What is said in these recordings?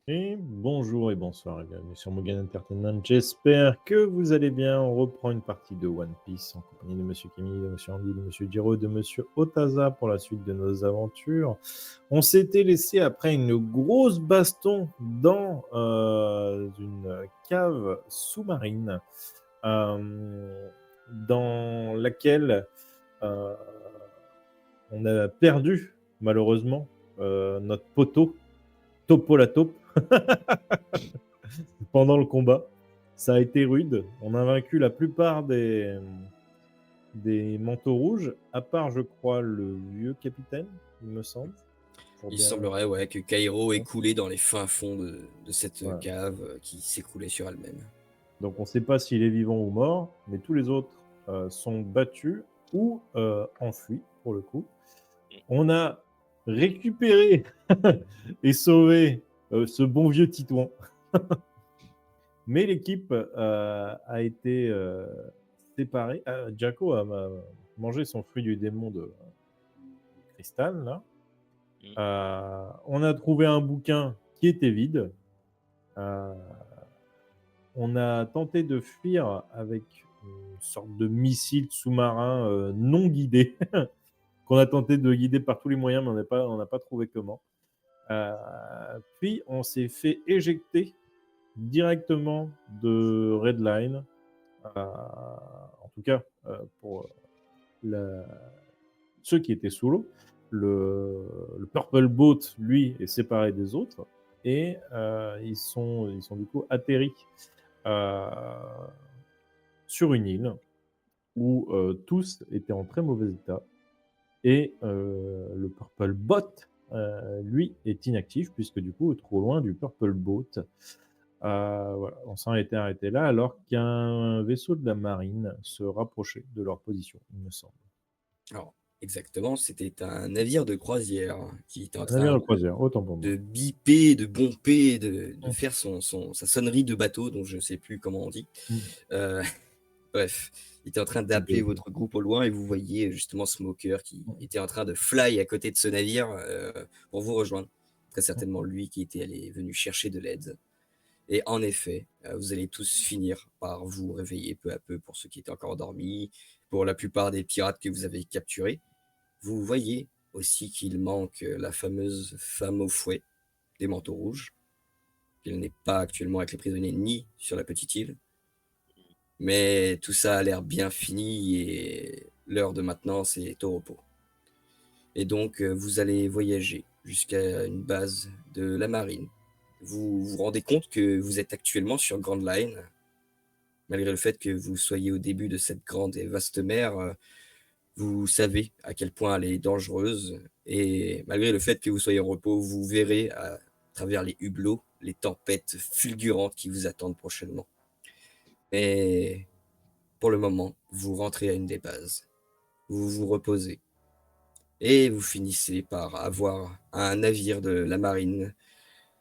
Et bonjour et bonsoir et bienvenue sur Mugen Entertainment. J'espère que vous allez bien. On reprend une partie de One Piece en compagnie de Monsieur Camille, de Monsieur Andy, de Monsieur Giro, de Monsieur Otaza pour la suite de nos aventures. On s'était laissé après une grosse baston dans une cave sous-marine dans laquelle euh, on a perdu malheureusement notre poteau Topo la taupe pendant le combat. Ça a été rude. On a vaincu la plupart des manteaux rouges, à part, je crois, le vieux capitaine, il me semble. Pour Il bien... semblerait que Cairo ait coulé dans les fins fonds de cette Voilà. cave qui s'écroulait sur elle-même. Donc on ne sait pas s'il est vivant ou mort, mais tous les autres sont battus ou enfuis, pour le coup. On a récupéré et sauvé ce bon vieux Titouan. Mais l'équipe a été séparée. Jaco a mangé son fruit du démon de cristal. Là. On a trouvé un bouquin qui était vide. On a tenté de fuir avec une sorte de missile sous-marin non guidé, qu'on a tenté de guider par tous les moyens, mais on n'a pas trouvé comment. Puis on s'est fait éjecter directement de Redline. En tout cas, pour ceux qui étaient sous l'eau. Le Purple Boat, lui, est séparé des autres. Et ils sont du coup atterris sur une île où tous étaient en très mauvais état. Et le Purple Boat, lui, est inactif, puisque du coup, est trop loin du Purple Boat. Voilà, on s'en était arrêté là, alors qu'un vaisseau de la marine se rapprochait de leur position, il me semble. Alors, exactement, c'était un navire de croisière qui était en Navire train de croisière, autant pour moi. de biper, de bomper, de faire sa sonnerie de bateau, dont je ne sais plus comment on dit. Euh, Bref, il était en train d'appeler votre groupe au loin et vous voyez justement Smoker qui était en train de fly à côté de ce navire pour vous rejoindre. Très certainement lui qui était venu chercher de l'aide. Et en effet, vous allez tous finir par vous réveiller peu à peu pour ceux qui étaient encore endormis, pour la plupart des pirates que vous avez capturés. Vous voyez aussi qu'il manque la fameuse femme au fouet des manteaux rouges, qu'elle n'est pas actuellement avec les prisonniers ni sur la petite île. Mais tout ça a l'air bien fini et l'heure de maintenance est au repos. Et donc, vous allez voyager jusqu'à une base de la marine. Vous vous rendez compte que vous êtes actuellement sur Grand Line, malgré le fait que vous soyez au début de cette grande et vaste mer. Vous savez à quel point elle est dangereuse et malgré le fait que vous soyez en repos, vous verrez à travers les hublots les tempêtes fulgurantes qui vous attendent prochainement. Mais pour le moment, vous rentrez à une des bases. Vous vous reposez et vous finissez par avoir un navire de la marine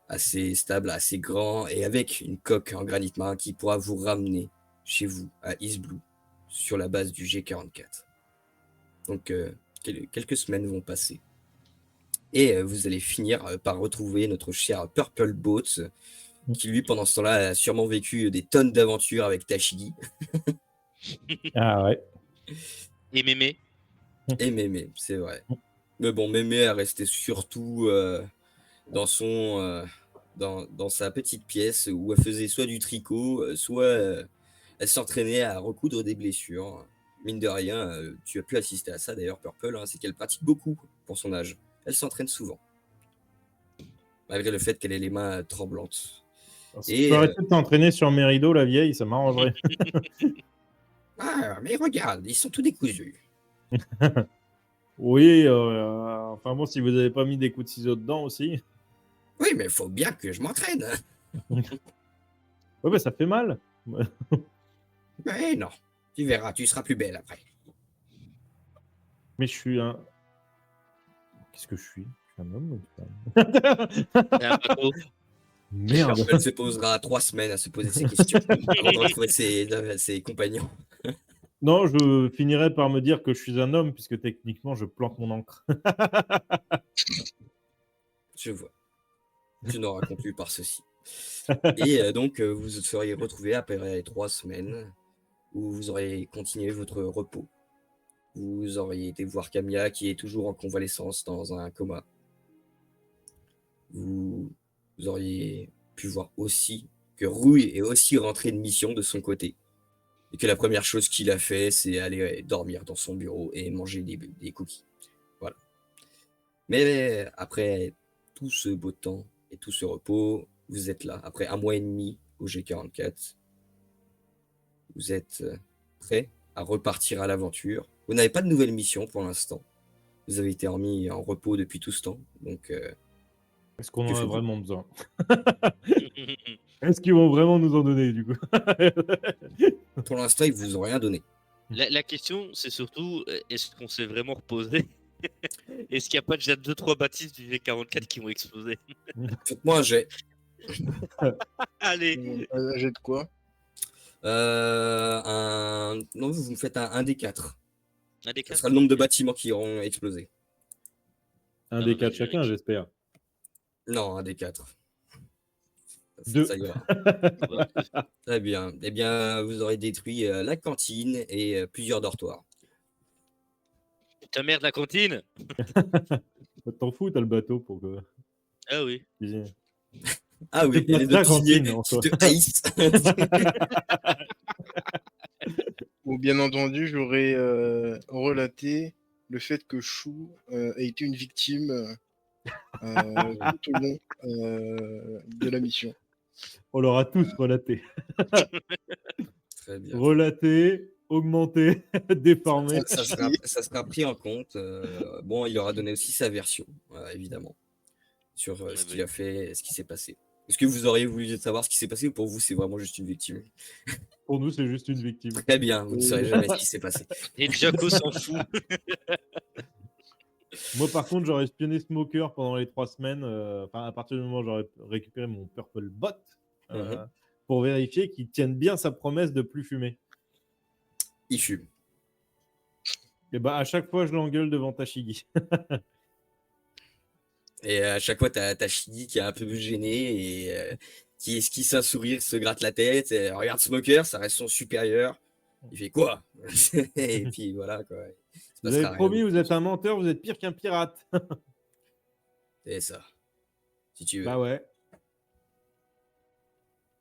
assez stable, assez grand et avec une coque en granit marin qui pourra vous ramener chez vous à East Blue sur la base du G44. Donc quelques semaines vont passer et vous allez finir par retrouver notre cher Purple Boat qui lui pendant ce temps-là a sûrement vécu des tonnes d'aventures avec Tashigi. Ah ouais. Et Mémé. Et Mémé, c'est vrai. Mais bon, Mémé est resté surtout dans sa petite pièce où elle faisait soit du tricot, soit elle s'entraînait à recoudre des blessures. Mine de rien, tu as pu assister à ça d'ailleurs, Purple, c'est qu'elle pratique beaucoup pour son âge. Elle s'entraîne souvent, malgré le fait qu'elle ait les mains tremblantes. Si tu peux arrêter de t'entraîner sur mes rideaux, la vieille, ça m'arrangerait. Ah, mais regarde, ils sont tout décousus. Oui, enfin bon, si vous n'avez pas mis des coups de ciseaux dedans aussi. Oui, mais il faut bien que je m'entraîne. Ouais, bah ça fait mal. Mais non, tu verras, tu seras plus belle après. Mais je suis un... Qu'est-ce que je suis? Je suis un homme ou une femme? Un bateau. Merde. Elle se posera 3 semaines à se poser ces questions avant de retrouver ses compagnons. Non, je finirai par me dire que je suis un homme, puisque techniquement, je plante mon encre. Je vois. tu n'auras conclu par ceci. Et donc, vous seriez retrouvés après 3 semaines où vous auriez continué votre repos. Vous auriez été voir Camilla qui est toujours en convalescence dans un coma. Vous auriez pu voir aussi que Rui est aussi rentré de mission de son côté. Et que la première chose qu'il a fait, c'est aller dormir dans son bureau et manger des cookies. Voilà. Mais après tout ce beau temps et tout ce repos, vous êtes là. Après 1 mois et demi au G44, vous êtes prêts à repartir à l'aventure. Vous n'avez pas de nouvelles missions pour l'instant. Vous avez été remis en repos depuis tout ce temps. Donc, Est-ce qu'on que en a faites-vous? vraiment besoin? Est-ce qu'ils vont vraiment nous en donner, du coup? Pour l'instant, ils vous ont rien donné. La question, c'est surtout, est-ce qu'on s'est vraiment reposé? Est-ce qu'il n'y a pas déjà 2-3 bâtisses du G44 qui vont exploser? Faites-moi un jet. Allez! Un jet de quoi? Non, vous me faites un des 4. Un des Ce 4? sera le nombre de bâtiments qui auront explosé. Un Non, des mais 4 je chacun, vérifie. j'espère. Non, un des 4. Deux. Ça ira. Très bien. Eh bien, vous aurez détruit la cantine et plusieurs dortoirs. Ta merde, la cantine! T'en fous, t'as le bateau pour que... Ah oui. cuisiner. Ah oui, C'est pas et les ta deux cuisiniers cantine, en qui soi. te haïssent. Ou bien entendu, j'aurais relaté le fait que Chou a été une victime tout au long de la mission. On l'aura tous relaté. Très bien. Relaté, augmenté, déformé. Ça sera pris en compte. Bon, il aura donné aussi sa version, évidemment, sur ce Ouais, qu'il a fait, ce qui s'est passé. Est-ce que vous auriez voulu savoir ce qui s'est passé ou pour vous, c'est vraiment juste une victime? Pour nous, c'est juste une victime. Très bien, vous ne saurez jamais ce qui s'est passé. Et Jaco s'en fout. Moi, par contre, j'aurais espionné Smoker pendant les 3 semaines. Enfin, à partir du moment où j'aurais récupéré mon Purple Bot pour vérifier qu'il tienne bien sa promesse de plus fumer. Il fume. Et bah, à chaque fois, je l'engueule devant Tashigi. Et à chaque fois, t'as Shidi qui est un peu gêné et qui esquisse un sourire, se gratte la tête. Et regarde Smoker, ça reste son supérieur. Il fait quoi? Et puis voilà, quoi. Vous avez promis, vous êtes un menteur, vous êtes pire qu'un pirate. C'est ça. Si tu veux. Bah ouais.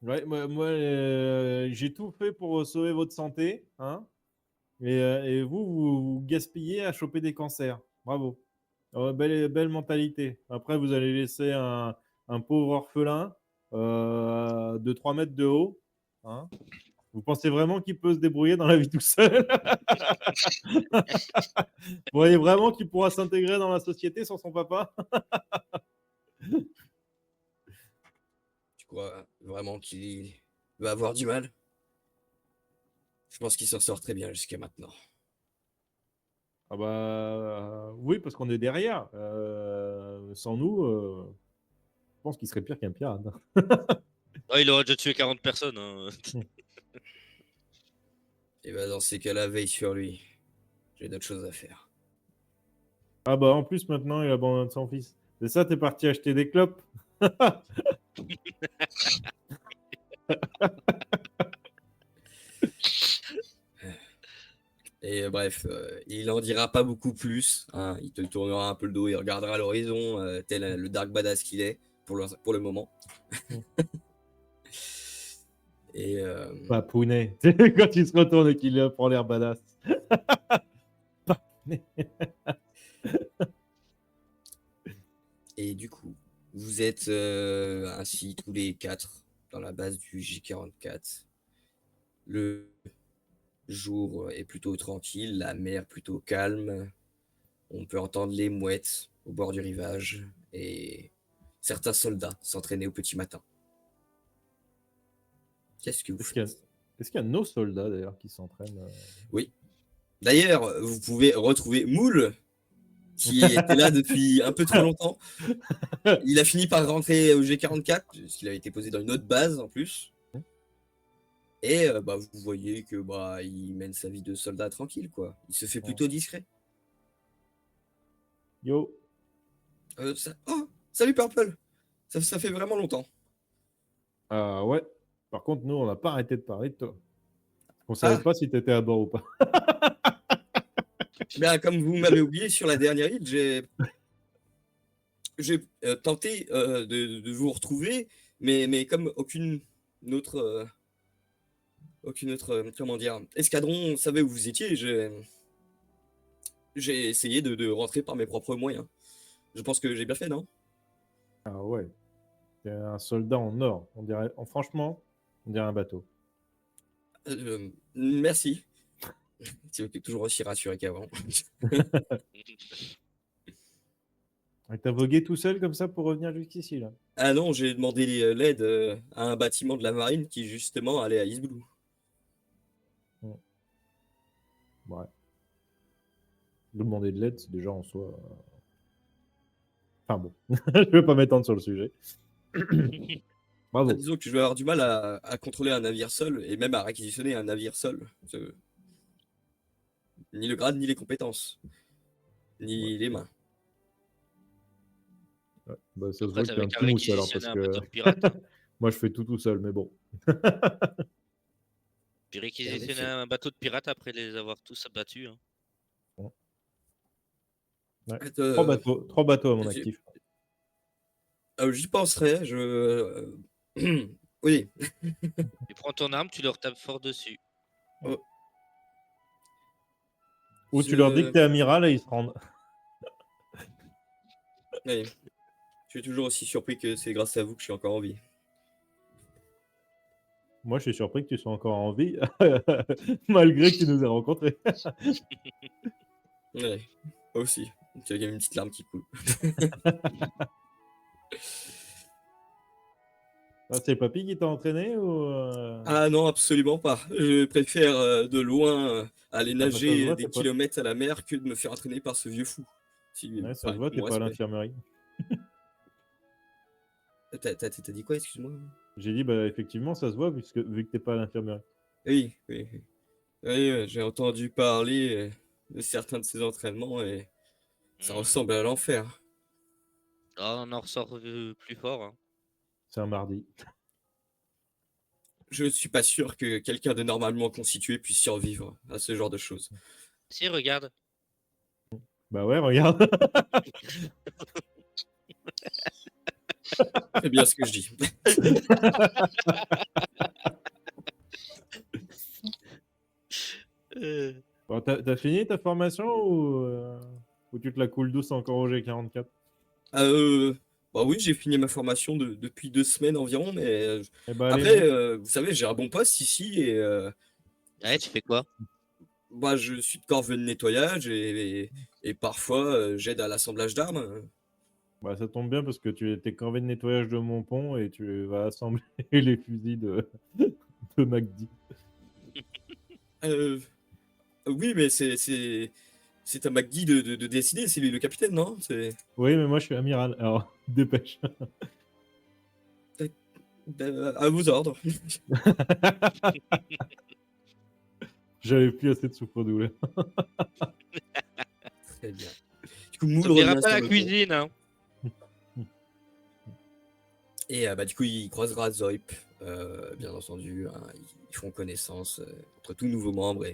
Ouais, moi j'ai tout fait pour sauver votre santé. Hein, et vous gaspillez à choper des cancers. Bravo. Belle mentalité. Après, vous allez laisser un pauvre orphelin de 3 mètres de haut. Hein. Vous pensez vraiment qu'il peut se débrouiller dans la vie tout seul? Vous voyez vraiment qu'il pourra s'intégrer dans la société sans son papa? Tu crois vraiment qu'il va avoir du mal? Je pense qu'il s'en sort très bien jusqu'à maintenant. Ah bah oui, parce qu'on est derrière. Sans nous, je pense qu'il serait pire qu'un pirate. Ouais, il aurait déjà tué 40 personnes. Hein. Et bah dans ces cas-là, veille sur lui. J'ai d'autres choses à faire. Ah bah en plus maintenant il abandonne son fils. C'est ça, t'es parti acheter des clopes? Et bref, il en dira pas beaucoup plus. Hein. Il te tournera un peu le dos, il regardera l'horizon, tel le dark badass qu'il est pour le moment. Et Papounet. Quand il se retourne et qu'il prend l'air badass. Et du coup, vous êtes ainsi tous les 4 dans la base du J44. Le jour est plutôt tranquille, la mer plutôt calme. On peut entendre les mouettes au bord du rivage et certains soldats s'entraîner au petit matin. Qu'est-ce que vous faites? Est-ce qu'il y a nos soldats d'ailleurs qui s'entraînent? Oui. D'ailleurs, vous pouvez retrouver Moule, qui était là depuis un peu trop longtemps. Il a fini par rentrer au G44, parce qu'il avait été posé dans une autre base en plus. Et vous voyez que il mène sa vie de soldat tranquille, quoi. Il se fait plutôt discret. Yo. Oh, salut Purple. Ça fait vraiment longtemps. Ah ouais. Par contre, nous, on n'a pas arrêté de parler de toi. On savait Ah, pas si tu étais à bord ou pas. bien, comme vous m'avez oublié sur la dernière île, j'ai tenté de vous retrouver, mais comme autre, aucune autre, comment dire, escadron savait où vous étiez, j'ai essayé de rentrer par mes propres moyens. Je pense que j'ai bien fait, non? Ah ouais. T'es un soldat en or. On dirait, franchement, on dirait un bateau. Merci. Tu es toujours aussi rassuré qu'avant. Et t'as vogué tout seul comme ça pour revenir jusqu'ici, là. Ah non, j'ai demandé l'aide à un bâtiment de la marine qui justement allait à East Blue. Ouais. Demander de l'aide, c'est déjà en soi. Enfin bon, je vais pas m'étendre sur le sujet. Bravo. Disons que je vais avoir du mal à contrôler un navire seul et même à réquisitionner un navire seul. Ni le grade, ni les compétences, ni les mains. Ouais. Bah, ça se Après, voit que t'es t'avais un qu'à petit mousse alors, réquisitionner parce un que bateau de pirate. Hein. moi je fais tout seul, mais bon. Puis En réquisitionner effet. un bateau de pirate après les avoir tous abattus. Hein. Ouais. Euh, 3 bateaux à mon j'ai- actif. J'y penserai. Oui. Tu prends ton arme, tu leur tapes fort dessus. Ou tu leur dis que Je... t'es amiral et ils se rendent. oui. Je suis toujours aussi surpris que c'est grâce à vous que je suis encore en vie. Moi je suis surpris que tu sois encore en vie, malgré que tu nous aies rencontrés. Ouais, moi aussi. Donc, il y a une petite larme qui coule. Ah, c'est Papy qui t'a entraîné ou Ah non, absolument pas. Je préfère de loin aller Ah bah, ça se nager voit, des kilomètres à la mer que de me faire entraîner par ce vieux fou. Ouais, ça se Enfin, voit, tout t'es mon pas à respect. l'infirmerie. T'as dit quoi, excuse-moi? J'ai dit, bah effectivement, ça se voit, vu que t'es pas à l'infirmerie. Oui, oui, oui. Oui, j'ai entendu parler de certains de ces entraînements et ça Hmm. ressemble à l'enfer. Ah, on en ressort plus fort. Hein. C'est un mardi. Je ne suis pas sûr que quelqu'un de normalement constitué puisse survivre à ce genre de choses. Si, regarde. Bah ouais, regarde. C'est bien ce que je dis. Bon, t'as fini ta formation ou tu te la coules douce encore au G44? Bah oui, j'ai fini ma formation depuis 2 semaines environ, mais Eh bah allez, après, monte. vous savez, j'ai un bon poste ici et Ouais, tu fais quoi? bah, je suis de corvée de nettoyage et parfois j'aide à l'assemblage d'armes. Bah ça tombe bien parce que tu étais corvée de nettoyage de mon pont et tu vas assembler les fusils de MacD. Euh, oui, mais c'est à McGee de décider, c'est lui le capitaine, non? Oui, mais moi je suis amiral, alors dépêche. À vos ordres. J'avais plus assez de souffre-douleur. Très bien. Du coup, Moule T'oublieras revient pas sur la le pont. cuisine. Hein. Et bah, du coup, il croisera Zoip, bien entendu. Hein, ils font connaissance entre tous nouveaux membres,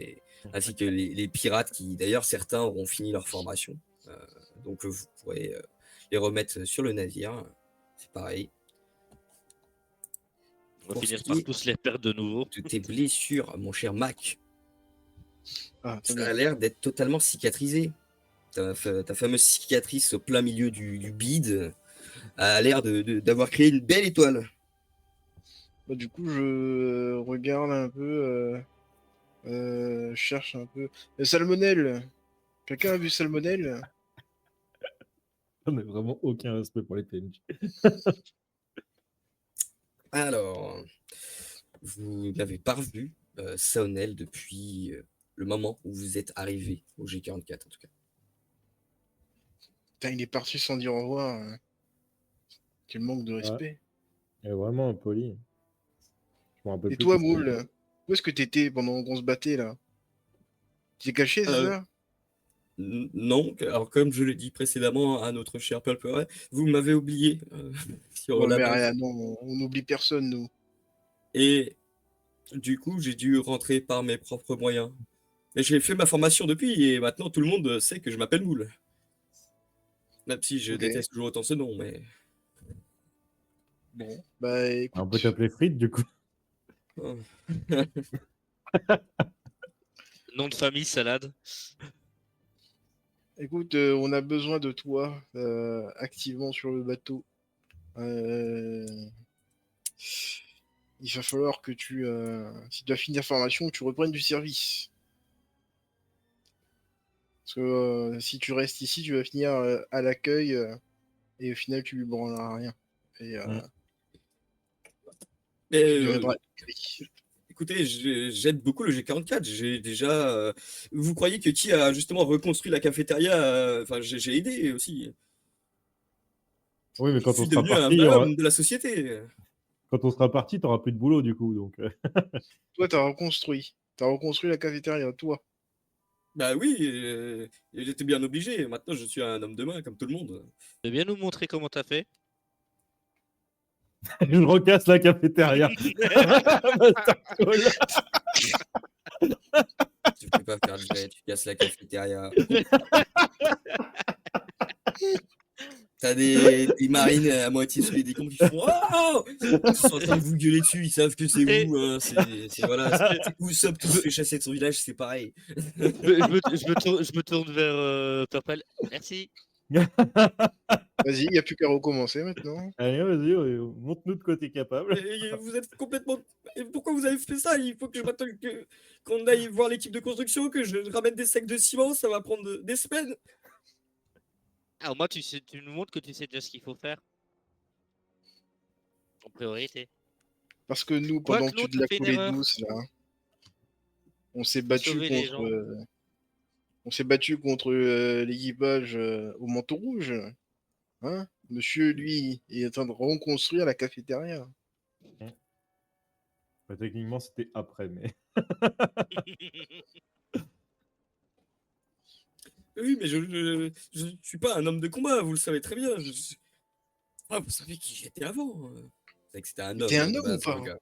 ainsi que les pirates qui, d'ailleurs, certains auront fini leur formation. Donc, vous pourrez les remettre sur le navire. C'est pareil. On va Pour ce finir qui par est tous les perdre de nouveau. de tes blessures, mon cher Mac, Ah, très ça a bien. l'air d'être totalement cicatrisé. Ta fameuse cicatrice au plein milieu du bide a l'air d'avoir créé une belle étoile. Bah, du coup, je regarde un peu, cherche un peu. Salmonelle. Quelqu'un a vu Salmonelle? On n'a vraiment aucun respect pour les PNJ. Alors, vous n'avez pas revu Saonel depuis le moment où vous êtes arrivé au G44 en tout cas. Putain, il est parti sans dire au revoir. Hein. Quel manque de respect. Elle est vraiment impoli. Je me rappelle Et plus toi, qu'est-ce qu'il Moule, dit. où est-ce que t'étais pendant qu'on se battait là? T'es caché, c'est Euh, ça? Non, alors comme je l'ai dit précédemment à notre cher Pulperet, vous m'avez oublié sur Ouais, la mais base. rien, non, on n'oublie personne, nous. Et du coup, j'ai dû rentrer par mes propres moyens. Mais j'ai fait ma formation depuis et maintenant tout le monde sait que je m'appelle Moule. Même si je Ok. déteste toujours autant ce nom, mais Bon, bah On peut écoute, t'appeler Frites, du coup. oh. Nom de famille, salade. écoute, on a besoin de toi activement sur le bateau. Il va falloir que si tu as fini ta formation, que tu reprennes du service. Parce que si tu restes ici, tu vas finir à l'accueil et au final, tu lui branleras rien. Et Mais, tu deviendras. écoutez, j'aide beaucoup le G44. J'ai déjà. Vous croyez que qui a justement reconstruit la cafétéria Enfin, j'ai aidé aussi. Oui, mais Je quand on suis sera devenu un parti, vrai homme de la société. quand on sera parti, t'auras plus de boulot, du coup. Donc, Toi, t'as reconstruit. T'as reconstruit la cafétéria, toi. Bah oui, et j'étais bien obligé. Maintenant, je suis un homme de main comme tout le monde. Tu veux bien nous montrer comment t'as fait? je recasse la cafétéria. Master Call. Tu peux pas faire de jet, tu casses la cafétéria. T'as des marines à moitié sous les décombres qui font Oh! Ils sont en train de vous gueuler dessus, ils savent que c'est vous. Hein, voilà, c'est Usopp qui se fait chasser de son village, c'est pareil. Je me tourne vers Purple. Merci. Vas-y, il n'y a plus qu'à recommencer maintenant. Allez, vas-y, montre-nous de quoi t'es capable. Et vous êtes complètement. Et pourquoi vous avez fait ça? Il faut que je m'attende qu'on aille voir l'équipe de construction, que je ramène des sacs de ciment, ça va prendre des semaines. Ah, au moins, tu nous montres que tu sais déjà ce qu'il faut faire. En priorité. Parce que nous, Quoi pendant que que tu l'autre te a la fait une coulée erreur. douce, là, on s'est Faut battu sauver les contre, gens. l'équipage au manteau rouge. Hein, monsieur, lui, il est en train de reconstruire la cafétéria. Bah, techniquement, c'était après, mais. Oui, mais je suis pas un homme de combat, vous le savez très bien. Ah, vous savez qui j'étais avant. C'est que c'était un Mais homme t'es hein, un de homme ou base, pas? le gars.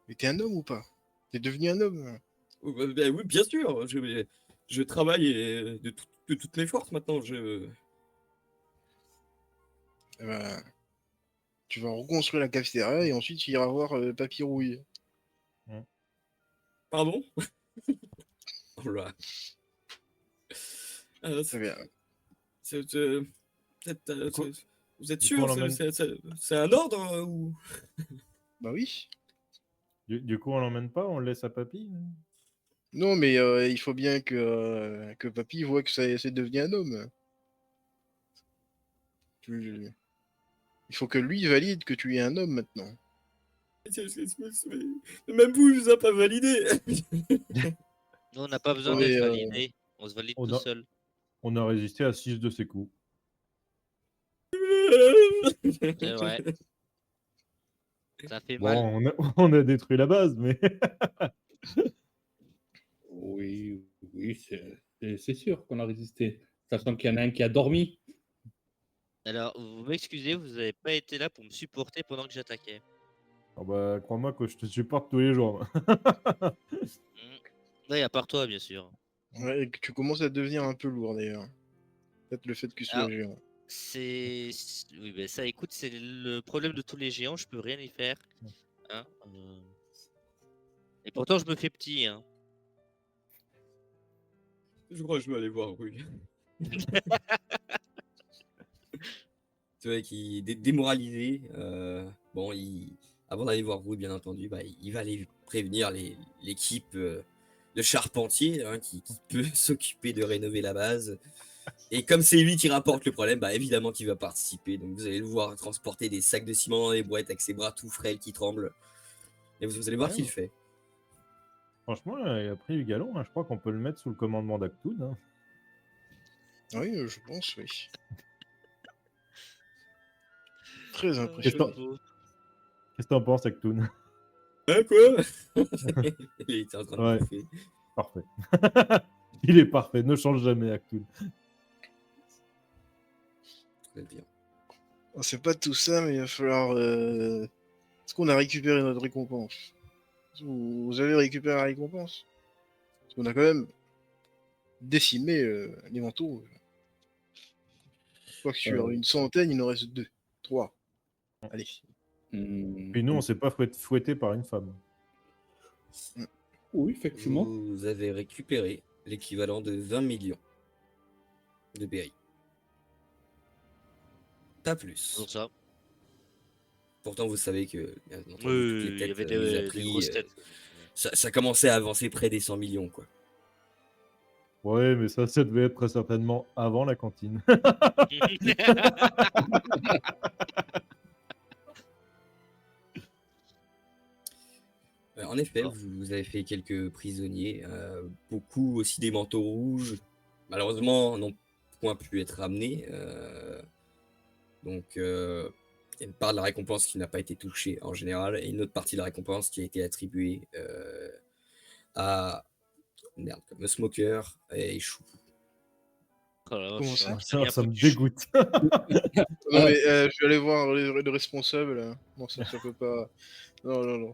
Mais t'es un homme ou pas? T'es devenu un homme? Oh, bah, oui, bien sûr. Je travaille de toutes mes forces maintenant. Eh ben, tu vas reconstruire la cafétéria et ensuite tu iras voir Papy Rouille. Pardon? Oh là. Ah, Très bien. c'est- coup- vous êtes du coup, sûr? on l'emmène- C'est un ordre ou... Bah oui. Du coup, on l'emmène pas, on le laisse à papy. Non, mais il faut bien que Papy voit que c'est devenu un homme. Il faut que lui valide que tu es un homme maintenant. Même vous, je vous ai pas validé. Nous, on n'a pas besoin Ouais, d'être validé. On se valide on tout a- seul. On a résisté à 6 de ses coups. C'est vrai. Ça fait Bon, mal. on a détruit la base, mais. Oui, oui, c'est sûr qu'on a résisté. Sachant qu'il y en a un qui a dormi. Alors, vous m'excusez, vous n'avez pas été là pour me supporter pendant que j'attaquais. Ah bah, crois-moi que je te supporte tous les jours. Oui, à part toi, bien sûr. Ouais, et que tu commences à devenir un peu lourd d'ailleurs. Peut-être le fait que tu sois Alors, géant. Oui, ben ça, écoute, c'est le problème de tous les géants, je peux rien y faire. Hein Et pourtant, je me fais petit. Hein. Je crois que je vais aller voir Rue. C'est vrai qu'il est démoralisé. Bon, avant d'aller voir Rue, bien entendu, bah, il va aller prévenir l'équipe de charpentier hein, qui peut s'occuper de rénover la base. Et comme c'est lui qui rapporte le problème, bah, évidemment qu'il va participer. Donc vous allez le voir transporter des sacs de ciment dans les boîtes avec ses bras tout frêles qui tremblent. Et vous allez voir Ouais, qu'il ouais. fait. Franchement, il a pris du galon. Hein. Je crois qu'on peut le mettre sous le commandement d'Actoun. Hein. Oui, je pense, oui. Très Qu'est-ce impressionnant. que t'en penses, Actoun? Hein, quoi? Il était en train de Ouais. bouffer. Parfait. Il est parfait, ne change jamais, Actul. Très bien. C'est pas tout ça, mais il va falloir. Est-ce qu'on a récupéré notre récompense? Vous avez récupéré la récompense? Parce qu'on a quand même décimé les manteaux. Je crois que sur une centaine, il en reste 2, 3. Allez. Puis nous, on s'est pas fouetté par une femme. Oui, effectivement. Vous avez récupéré l'équivalent de 20 millions de BRI. Pas plus. Pour ça. Pourtant, vous savez que bien entendu, Oui, toutes les il y avait têtes mises à des prix, grosses têtes. ça commençait à avancer près des 100 millions, quoi. Ouais, mais ça devait être très certainement avant la cantine. En effet, D'accord. vous avez fait quelques prisonniers, beaucoup aussi des manteaux rouges, malheureusement, n'ont point pu être ramenés. Donc, il y a une part de la récompense qui n'a pas été touchée en général, et une autre partie de la récompense qui a été attribuée à le Smoker et Chou. Oh la Comment vache, ça j'ai rien Ça me foutu. dégoûte. Non, mais je vais aller voir le responsable. Là. Non, ça peut pas. Non.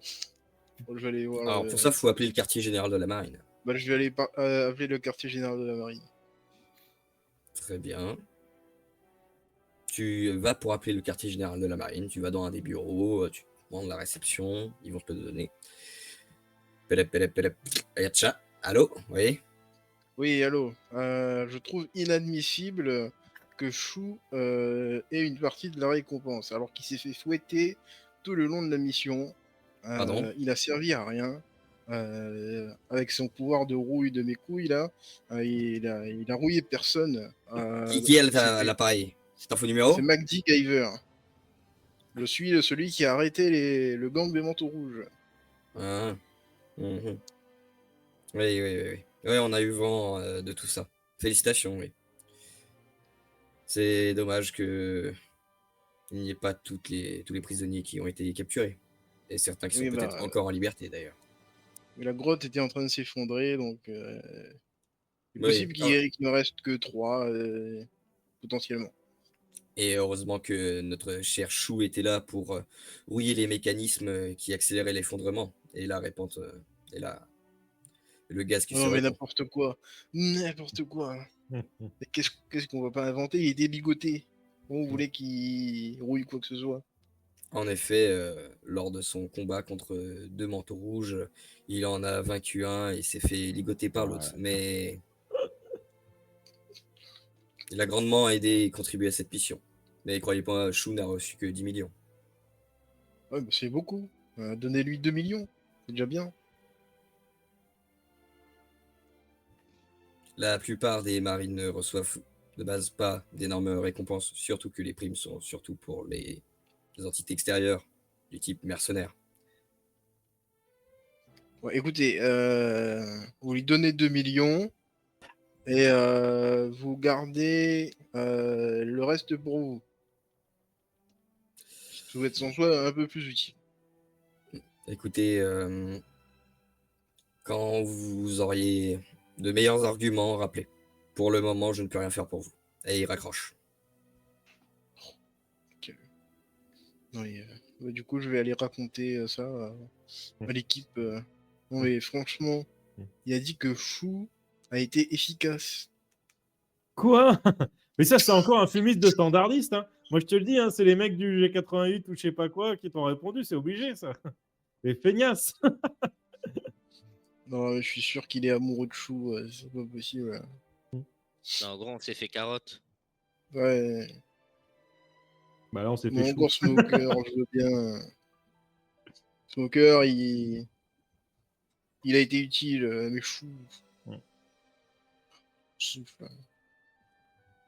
Je vais aller voir. Alors, pour ça, il faut appeler le quartier général de la marine. Bah, je vais aller appeler le quartier général de la marine. Très bien. Tu vas pour appeler le quartier général de la marine, tu vas dans un des bureaux, tu demandes la réception, ils vont te le donner. Pelep. Ayacha, allô? Oui? Oui, allô. Je trouve inadmissible que Chou ait une partie de la récompense, alors qu'il s'est fait fouetter tout le long de la mission. Pardon? Il a servi à rien. Avec son pouvoir de rouille de mes couilles, là, il a rouillé personne. Qui est l'appareil? C'est un faux numéro? C'est MacD Giver. Je suis celui qui a arrêté le gang des manteaux rouges. Ah. Mhm. Oui. Oui, on a eu vent de tout ça. Félicitations, oui. C'est dommage que il n'y ait pas tous les prisonniers qui ont été capturés. Et certains qui sont Oui, peut-être bah, encore en liberté, d'ailleurs. mais la grotte était en train de s'effondrer, donc c'est Oui. possible qu'il ne reste que 3, potentiellement. Et heureusement que notre cher Chou était là pour rouiller les mécanismes qui accéléraient l'effondrement et la répandre et le gaz qui se Non, mais répand. n'importe quoi. N'importe quoi. Mais qu'est-ce qu'on va pas inventer? Il était ligoté. Comment vous voulez qu'il rouille quoi que ce soit? En effet, lors de son combat contre deux manteaux rouges, il en a vaincu un et s'est fait ligoter par l'autre. Mais il a grandement aidé et contribué à cette mission. Mais croyez pas, Chou n'a reçu que 10 millions. Ouais, bah, c'est beaucoup. Donnez-lui 2 millions. C'est déjà bien. La plupart des marines ne reçoivent de base pas d'énormes récompenses, surtout que les primes sont surtout pour les entités extérieures, du type mercenaires. Ouais, écoutez, vous lui donnez 2 millions et vous gardez le reste pour vous. Ça peut être sans soi un peu plus utile. Écoutez, quand vous auriez de meilleurs arguments, rappelez. Pour le moment, je ne peux rien faire pour vous. Et il raccroche. Oui, bah, du coup, je vais aller raconter ça à l'équipe. Non, mais franchement, il a dit que Chou a été efficace. Quoi? Mais ça, c'est encore un fumiste de standardiste. Hein. Moi, je te le dis, hein, c'est les mecs du G88 ou je sais pas quoi qui t'ont répondu. C'est obligé, ça. Les feignasses. Non, mais je suis sûr qu'il est amoureux de Chou. C'est pas possible. Non, en gros, on s'est fait carotte. Ouais. Bah là, on s'est fait Non, chou. encore Smoker, je veux bien. Smoker, il a été utile, mais Chou. Souffle.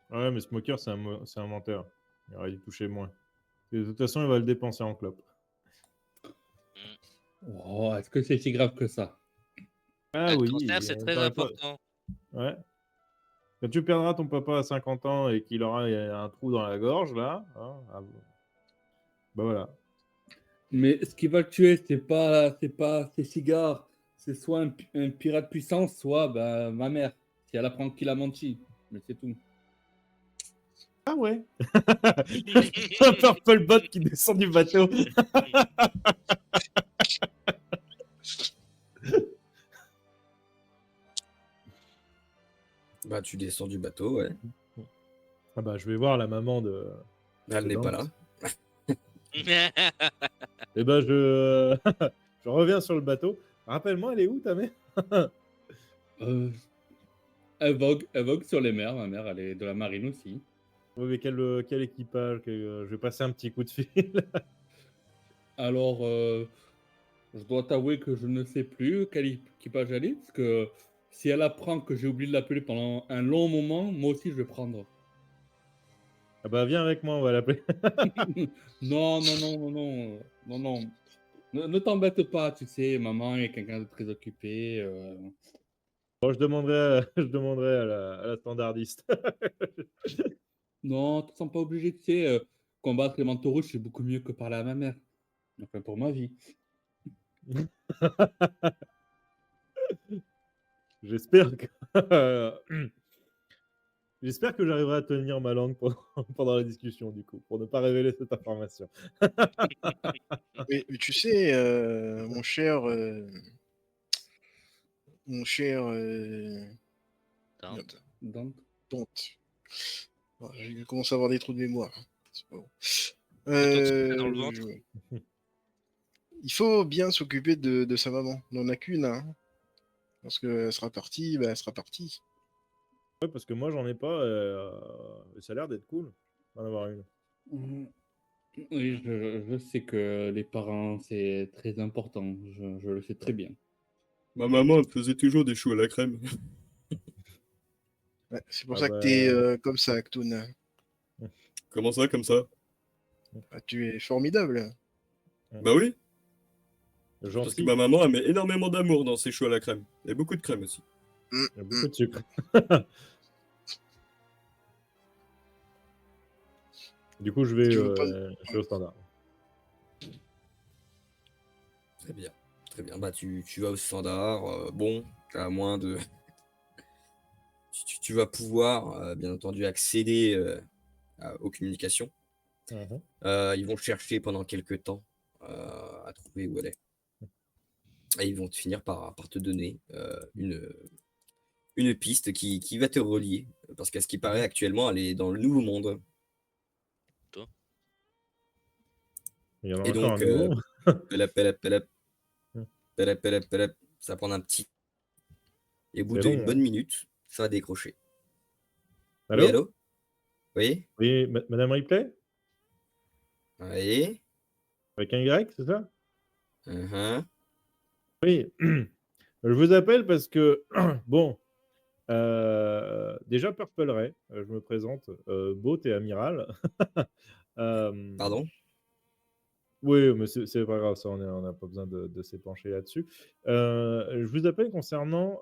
Ouais, mais Smoker, c'est un menteur. Il aurait dû toucher moins. Et de toute façon, il va le dépenser en clope. Oh, est-ce que c'est si grave que ça? Ah Le oui. cancer, c'est très t'aurais pas- important. Ouais. Quand tu perdras ton papa à 50 ans et qu'il aura un trou dans la gorge, là, hein, bah voilà. Mais ce qui va le tuer, c'est pas ses cigares. C'est soit un pirate puissant, soit bah, ma mère. Si elle apprend qu'il a menti, mais c'est tout. Ah ouais. Purple Bot qui descend du bateau. Bah, tu descends du bateau, ouais. Ah bah, je vais voir la maman de. Elle n'est pas là. Et ben je je reviens sur le bateau. Rappelle-moi, elle est où ta mère? Euh, elle vogue sur les mers. Ma mère, elle est de la marine aussi. Ouais, mais quel équipage? Je vais passer un petit coup de fil. Alors, je dois t'avouer que je ne sais plus quel équipage elle est, parce que si elle apprend que j'ai oublié de l'appeler pendant un long moment, moi aussi je vais prendre. Ah bah viens avec moi, on va l'appeler. Non, non, non, non, non, non, non. Ne t'embête pas, tu sais, maman est quelqu'un de très occupé. Bon, je demanderai à la standardiste. Non, tu ne te sens pas obligé, tu sais, combattre les manteaux rouges, c'est beaucoup mieux que parler à ma mère. Enfin, pour ma vie. J'espère que j'espère que j'arriverai à tenir ma langue pendant la discussion du coup, pour ne pas révéler cette information. Mais tu sais, mon cher Tente. Donc, Dante. Oh, je commence à avoir des trous de mémoire. C'est pas bon. Attends, tu te mets dans le ventre. Il faut bien s'occuper de sa maman. On n'en a qu'une, hein. Lorsqu'elle sera partie, bah, elle sera partie. Ouais, parce que moi j'en ai pas, et ça a l'air d'être cool d'en avoir une. oui, je sais que les parents, c'est très important. Je le sais très bien. Ma maman, elle faisait toujours des choux à la crème. Ouais, c'est pour Ah ça que t'es comme ça, Actoon. Comment ça, comme ça? Ah, tu es formidable. Bah oui, parce que Gentil, ma maman, elle met énormément d'amour dans ses choux à la crème. Et beaucoup de crème aussi. il y a beaucoup de sucre. Du coup, je vais au standard. Très bien. Très bien. Bah, tu vas au standard. Bon, à moins de. Tu vas pouvoir, bien entendu, accéder aux communications. Mhm. Ils vont chercher pendant quelques temps à trouver où elle est. Et ils vont finir par te donner une piste qui va te relier. Parce qu'à ce qui paraît, actuellement, elle est dans le Nouveau Monde. Il y en a Et encore un donc, nouveau. pelep, pelep, pelep, pelep, pelep, pelep, ça va prendre un petit. Et au bout C'est d'une long. bonne minute, ça va décrocher. Allô? Oui, allô? Oui? Oui, Madame Ripley? Oui? Avec un Y, c'est ça? Mhm. Oui. Je vous appelle parce que, bon, déjà Purple Ray, je me présente, Boat et Amiral. Pardon? Oui, mais c'est pas grave, ça, on n'a pas besoin de s'épancher là-dessus. Je vous appelle concernant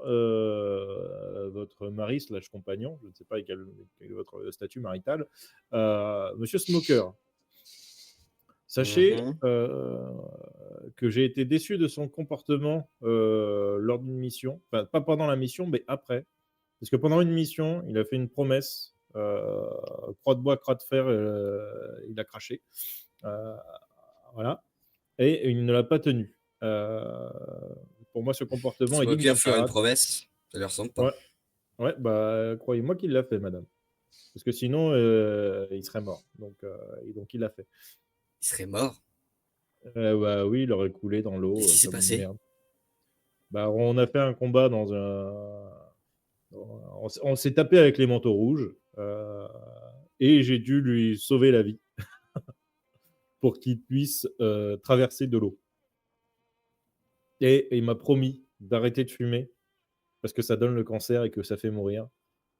votre mari slash compagnon, je ne sais pas quel est votre statut marital, Monsieur Smoker. Sachez Mhm. que j'ai été déçu de son comportement lors d'une mission, enfin pas pendant la mission, mais après. Parce que pendant une mission, il a fait une promesse, croix de bois, croix de fer, il a craché. Voilà. Et il ne l'a pas tenu. Pour moi, ce comportement est digne d'un Smoker faire une pirate. promesse, ça lui ressemble pas. Ouais, ouais, bah, croyez-moi qu'il l'a fait, madame. Parce que sinon, il serait mort. Donc il l'a fait. Il serait mort. Bah oui, il aurait coulé dans l'eau Qu'est-ce qui s'est comme une passé? merde. Bah, on a fait un combat dans un. On s'est tapé avec les manteaux rouges et j'ai dû lui sauver la vie pour qu'il puisse traverser de l'eau. Et il m'a promis d'arrêter de fumer parce que ça donne le cancer et que ça fait mourir.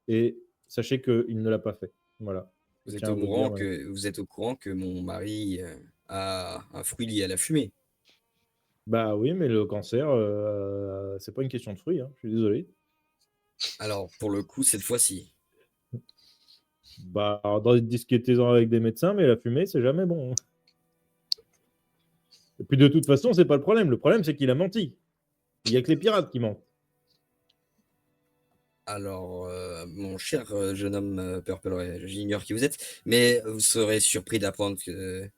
Et sachez qu'il ne l'a pas fait. Voilà. Je Vous êtes tiens à au vous le courant dire. que mon mari a un fruit lié à la fumée. Bah oui, mais le cancer, c'est pas une question de fruits. Hein. Je suis désolé. Alors, pour le coup, cette fois-ci. Bah, discutez-en avec des médecins, mais la fumée, c'est jamais bon. Hein. Et puis de toute façon, c'est pas le problème. Le problème, c'est qu'il a menti. Il y a que les pirates qui mentent. Alors, mon cher jeune homme Purple Ray, j'ignore qui vous êtes, mais vous serez surpris d'apprendre que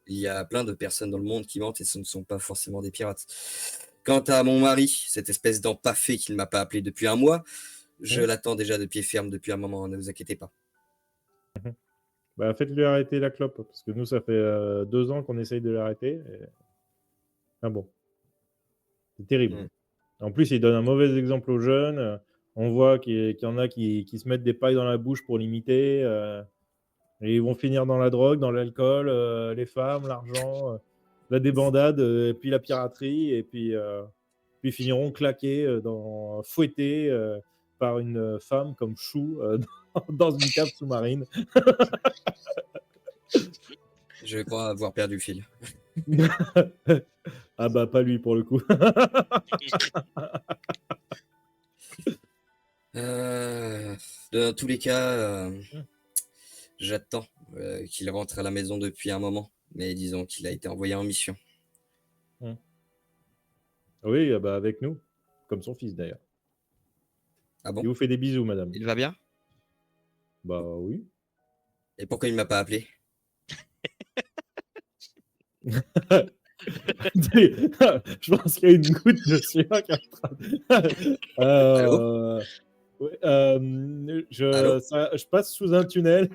il y a plein de personnes dans le monde qui mentent et ce ne sont pas forcément des pirates. Quant à mon mari, cette espèce d'empaffé qui ne m'a pas appelé depuis un mois, je Mmh. l'attends déjà de pied ferme depuis un moment, ne vous inquiétez pas. Bah, faites-lui arrêter la clope, parce que nous, ça fait 2 ans qu'on essaye de l'arrêter. Ah bon, c'est terrible. Mm. En plus, il donne un mauvais exemple aux jeunes. On voit qu'il y en a qui se mettent des pailles dans la bouche pour l'imiter. Et ils vont finir dans la drogue, dans l'alcool, les femmes, l'argent, la débandade, et puis la piraterie. Et puis ils finiront claqués, fouettés par une femme comme Chou dans une cave sous-marine. Je crois avoir perdu le fil. Ah bah, pas lui pour le coup. Dans tous les cas, j'attends qu'il rentre à la maison depuis un moment, mais disons qu'il a été envoyé en mission. Oui, bah, avec nous, comme son fils d'ailleurs. Ah Il bon? vous fait des bisous, madame. Il va bien? Bah oui. Et pourquoi il ne m'a pas appelé? Je pense qu'il y a une goutte de sueur qui est en train Allô? ouais, Allô? je passe sous un tunnel.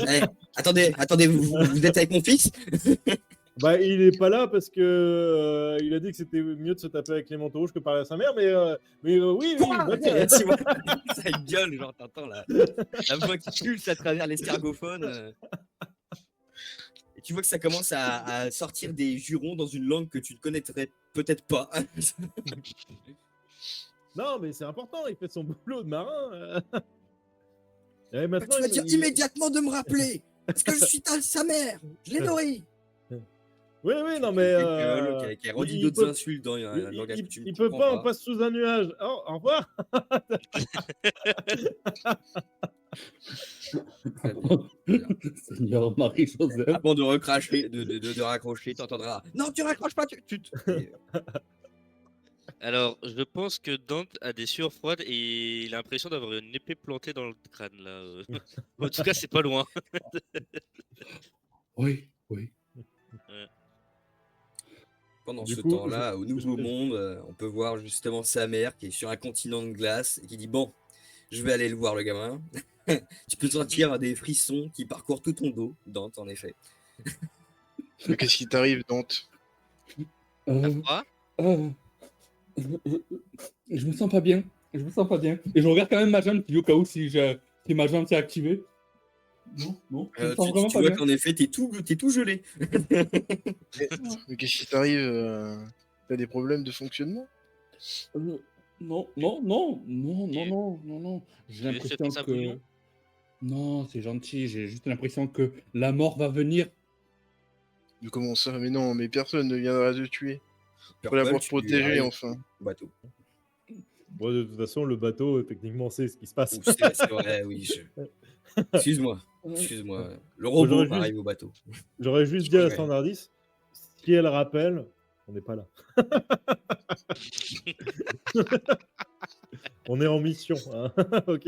Eh, attendez, vous êtes avec mon fils? Bah, il est pas là parce que il a dit que c'était mieux de se taper avec Clément Rouge que parler à sa mère, mais oui, il va bien. Tu vois, ça gueule, genre t'entends la voix qui pulse à travers l'escargophone. Et tu vois que ça commence à sortir des jurons dans une langue que tu ne connaîtrais peut-être pas. Non, mais c'est important, il fait son boulot de marin. Et maintenant, Tu vas dire immédiatement de me rappeler, parce que je suis sa mère, je l'ai nourri. Oui, non, mais Qui a redit il d'autres peut, insultes dans un langage que tu ne il peut comprends pas, on pas. passe sous un nuage. Oh, au revoir. Seigneur Marie-Joseph. Avant de recracher, de raccrocher, t'entendras. Non, tu raccroches pas, Et, Alors, je pense que Dante a des sueurs froides et il a l'impression d'avoir une épée plantée dans le crâne là. En tout cas, c'est pas loin. Oui. pendant Du ce coup, temps-là, au Nouveau je- Monde, on peut voir justement sa mère qui est sur un continent de glace et qui dit bon, je vais aller le voir le gamin. Tu peux sentir des frissons qui parcourent tout ton dos, Dante en effet. Mais qu'est-ce qui t'arrive, Dante? T'as Euh, froid euh, je me sens pas bien. Et je regarde quand même ma jambe au cas où si ma jambe s'est activée. Non, je me sens vraiment Tu pas vois bien. qu'en effet, t'es tout gelé. Mais qu'est-ce qui t'arrive? T'as des problèmes de fonctionnement? Non. J'ai Tu veux l'impression faire un que... bouillon? Non, c'est gentil. J'ai juste l'impression que la mort va venir. Mais comment ça? Mais non, mais personne ne viendra te tuer. Faut Purple, l'avoir tu protégé, arrives enfin. au bateau. Bon, de toute façon, le bateau, techniquement, c'est ce qui se passe. Ouh, c'est vrai, oui. Excuse-moi. Le Moi, robot arrive au bateau. J'aurais juste dit à la standardiste, si elle rappelle, on n'est pas là. On est en mission, hein. Ok.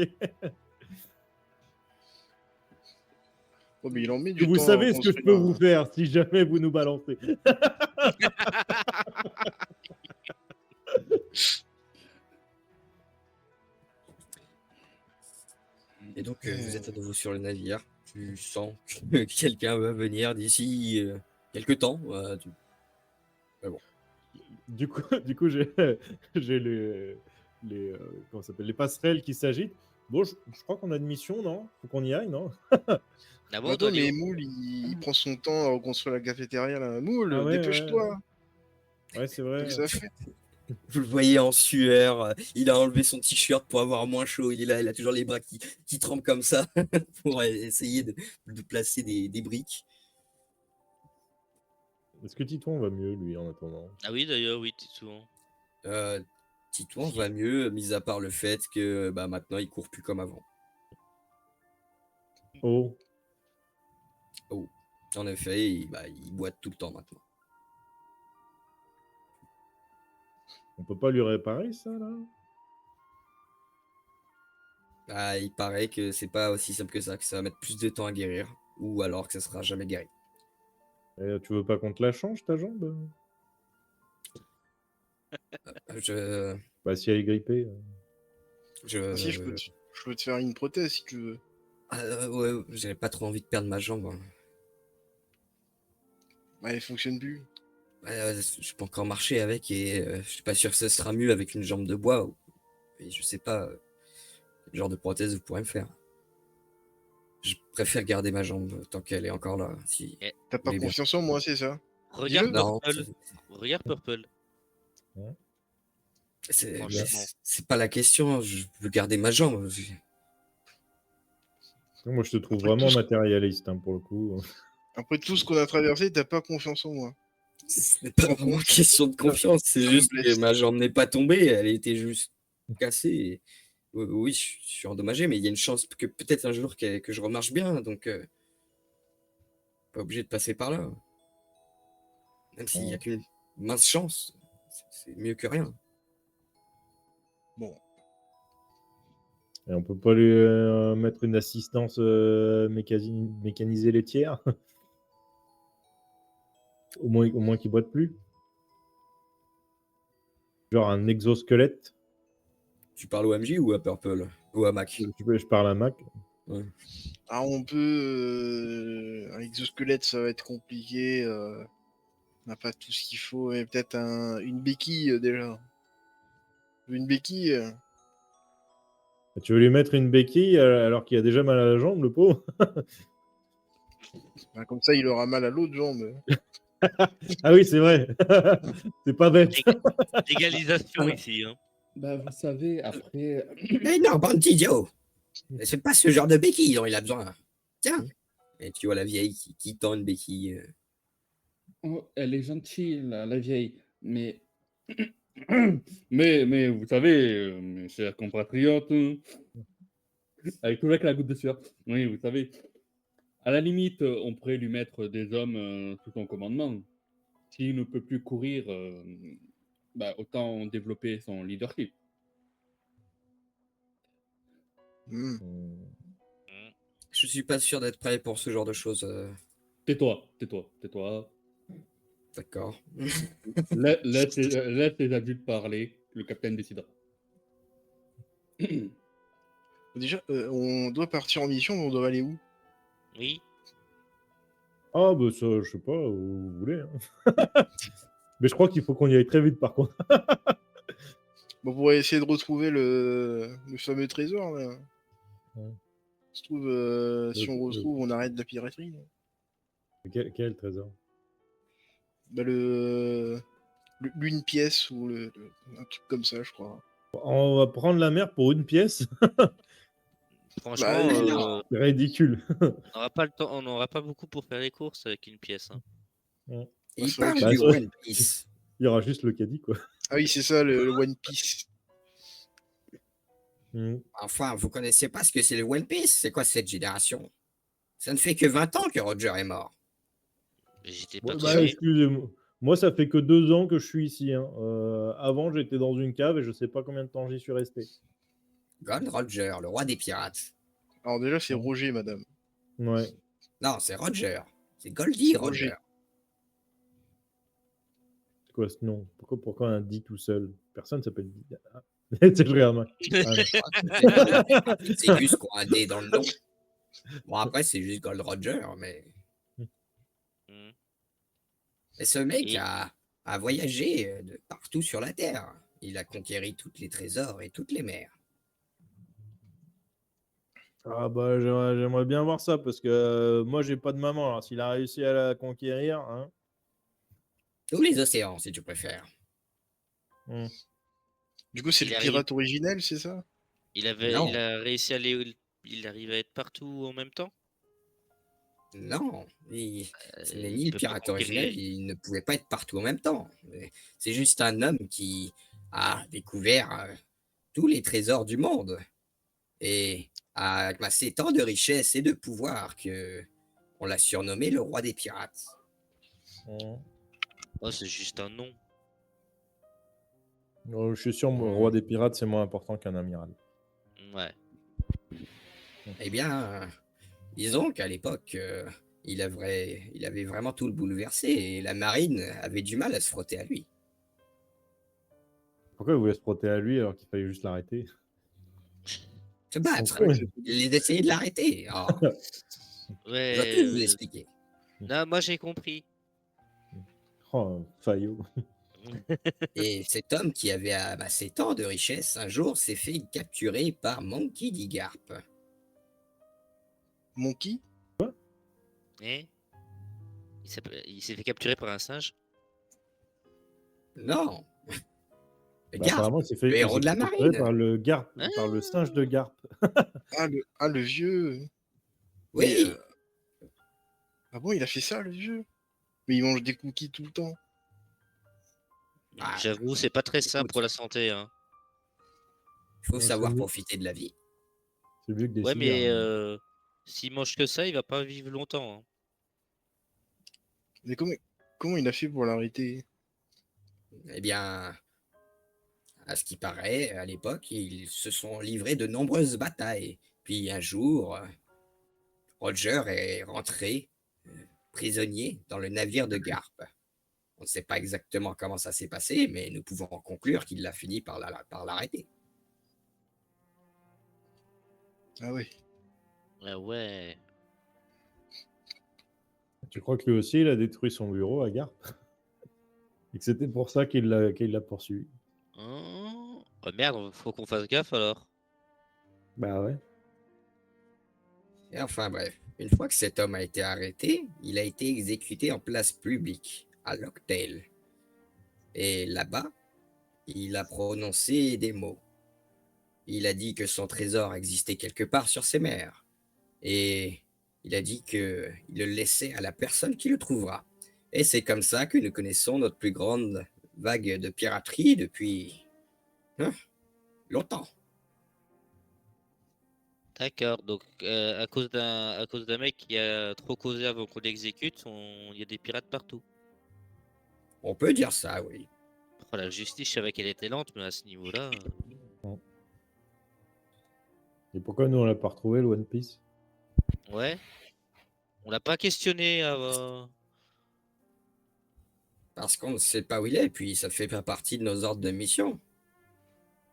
Oh, mais il en met du Vous temps à savez ce que je peux reconstruire vous faire si jamais vous nous balancez. Et donc, vous êtes à nouveau sur le navire. Tu sens que quelqu'un va venir d'ici quelques temps. Du coup, j'ai comment ça s'appelle, les passerelles qui s'agitent. Bon, je crois qu'on a une mission, non? Faut qu'on y aille, non? D'abord, on Attends, doit aller mais où Moule, il prend son temps à reconstruire la cafétéria, là. Moule, Ah ouais, dépêche-toi. Ouais, c'est vrai. Qu'est-ce que ça fait? Vous le voyez en sueur. Il a enlevé son t-shirt pour avoir moins chaud. Il est là, il a toujours les bras qui tremblent comme ça pour essayer de placer des briques. Est-ce que Titouan va mieux, lui, en attendant? Ah oui, d'ailleurs, oui, Titouan. Titouan va mieux, mis à part le fait que maintenant il court plus comme avant. Oh, En effet, il boite tout le temps maintenant. on peut pas lui réparer ça, là? Ah, il paraît que c'est pas aussi simple que ça va mettre plus de temps à guérir, ou alors que ça sera jamais guéri. Et tu veux pas qu'on te la change, ta jambe? Je, Bah, si elle est grippée. Ah, si, je peux te faire une prothèse si tu veux. ouais, j'avais pas trop envie de perdre ma jambe, hein. Ouais, elle fonctionne plus. Je peux encore marcher avec et je suis pas sûr que ça sera mieux avec une jambe de bois. Et je sais pas quel genre de prothèse vous pourrez me faire. Je préfère garder ma jambe tant qu'elle est encore là. Si T'as vous pas voulez bien. confiance en moi, c'est ça? Regarde Dis-le. Non, Purple. Regarde Purple. Franchement. c'est pas la question. Je veux garder ma jambe. Moi, je te trouve Après, vraiment tout ce- matérialiste, hein, pour le coup. Après tout ce qu'on a traversé, t'as pas confiance en moi. C'est pas vraiment question de confiance. C'est Ça me juste que blesse. ma jambe n'est pas tombée. Elle était juste cassée. Et oui, je suis endommagé, mais il y a une chance que peut-être un jour que je remarche bien. Donc, pas obligé de passer par là. Même s'il n'y a qu'une mince chance, c'est mieux que rien. Bon, Et on peut pas lui mettre une assistance mécanisée laitière? Au moins qu'il boite plus. Genre un exosquelette. Tu parles au MJ ou à Purple? Ou à Mac? Je parle à Mac. Ouais. ah, on peut. Un exosquelette, ça va être compliqué. On n'a pas tout ce qu'il faut. Mais peut-être une béquille déjà. Une béquille. Tu veux lui mettre une béquille alors qu'il a déjà mal à la jambe, le pauvre? Bah, comme ça, il aura mal à l'autre jambe. Ah oui, c'est vrai. C'est pas bête. Légalisation ici. Hein. Bah, vous savez, après, Mais non, bande d'idiot! C'est pas ce genre de béquille dont il a besoin. Tiens! Et tu vois la vieille qui tend une béquille. oh, elle est gentille, la vieille, mais mais vous savez, mes chers compatriotes, avec toujours avec la goutte de sueur. Oui, vous savez, à la limite, on pourrait lui mettre des hommes sous son commandement. S'il ne peut plus courir, bah, autant développer son leadership. Hmm. Je suis pas sûr d'être prêt pour ce genre de choses. Tais-toi, tais-toi, tais-toi. D'accord. Laisse les adultes parler, le capitaine décidera. Déjà, on doit partir en mission, mais on doit aller où? Oui. Ah, bah ça, je sais pas, où vous voulez. Hein. Mais je crois qu'il faut qu'on y aille très vite, par contre. Bon, on pourrait essayer de retrouver le fameux trésor, là. Ouais. Se trouve, si on Le- retrouve, on arrête la piraterie. Quel trésor? Bah, l'une pièce ou un truc comme ça, je crois. On va prendre la mer pour une pièce? Franchement, Bah, mais on non. C'est ridicule. n'aura pas le temps, on n'aura pas beaucoup pour faire les courses avec une pièce. Hein. Il c'est vrai parle que- du Bah, One Piece. Il y aura juste le caddie, quoi. Ah oui, c'est ça, le One Piece. Enfin, vous connaissez pas ce que c'est le One Piece? C'est quoi cette génération? Ça ne fait que 20 ans que Roger est mort. J'étais pas Ouais, très bah, né. excusez-moi. Moi, ça fait que 2 ans que je suis ici. Hein. Avant, j'étais dans une cave et je sais pas combien de temps j'y suis resté. Gold Roger, le roi des pirates. Alors déjà, c'est Roger, madame. Ouais. Non, c'est Roger. C'est Goldie C'est Roger. Roger. C'est quoi ce nom? Pourquoi un dit tout seul? Personne s'appelle dit. Ah. Tu sais, je regarde Mac. Ah, non. C'est juste qu'on a un D dans le nom. Bon, après, c'est juste Gold Roger, mais. Hmm. Mais ce mec Et- a voyagé de partout sur la Terre. Il a conquéri tous les trésors et toutes les mers. Ah bah j'aimerais bien voir ça parce que moi j'ai pas de maman. Alors s'il a réussi à la conquérir, hein. Tous les océans, si tu préfères. Du coup, c'est Il le arrive. pirate originel, c'est ça? Il Non. a réussi à aller. Il arrive à être partout en même temps. Non, ce n'est ni Il le peut pas pirate conquérir. originel, il ne pouvait pas être partout en même temps. C'est juste un homme qui a découvert tous les trésors du monde et a amassé tant de richesses et de pouvoir que on l'a surnommé le roi des pirates. Oh, c'est juste un nom. Je suis sûr, le roi des pirates, c'est moins important qu'un amiral. Ouais. Eh bien, disons qu'à l'époque, il avait vraiment tout le bouleversé et la marine avait du mal à se frotter à lui. Pourquoi il voulait se frotter à lui alors qu'il fallait juste l'arrêter? Se Ils sont battre. cons, Il essayait de l'arrêter. Oh, je dois Ouais, tout vous expliquer. non, moi j'ai compris. Oh, Fayot. Et cet homme qui avait amassé tant de richesses, un jour s'est fait capturer par Monkey D. Garp. Monkey? Eh? Il s'est fait capturer par un singe. Non, Bah, Garp, apparemment, le il héros s'est de la fait capturer marine. par le Garp, Ah, par le singe de Garp. Le vieux. Mais, Oui, ah bon, il a fait ça, le vieux? Mais il mange des cookies tout le temps. Ah, j'avoue, c'est pas très sain écoute. pour la santé. Hein. il faut Ouais, savoir c'est mieux. profiter de la vie. C'est mieux que des Ouais, cigares. mais hein. s'il mange que ça, il va pas vivre longtemps. Hein. Mais comment il a fait pour l'arrêter? Eh bien, à ce qui paraît, à l'époque, ils se sont livrés de nombreuses batailles. Puis un jour, Roger est rentré prisonnier dans le navire de Garp. On ne sait pas exactement comment ça s'est passé, mais nous pouvons en conclure qu'il a fini par l'arrêter. Ah ouais. Ah ouais. Tu crois que lui aussi, il a détruit son bureau à Garp? Et que c'était pour ça qu'il l'a poursuivi? Oh merde, faut qu'on fasse gaffe alors. Bah ouais. Et enfin bref, une fois que cet homme a été arrêté, il a été exécuté en place publique, à Lockdale. Et là-bas, il a prononcé des mots. Il a dit que son trésor existait quelque part sur ces mers. Et il a dit qu'il le laissait à la personne qui le trouvera. Et c'est comme ça que nous connaissons notre plus grande vague de piraterie depuis hein, longtemps. D'accord, donc à cause d'un mec qui a trop causé avant qu'on l'exécute, il y a des pirates partout. On peut dire ça, oui. Oh, la justice, je savais qu'elle était lente, mais à ce niveau-là. Et pourquoi nous, on l'a pas retrouvé, le One Piece? Ouais. On l'a pas questionné avant. Parce qu'on ne sait pas où il est, puis ça ne fait pas partie de nos ordres de mission.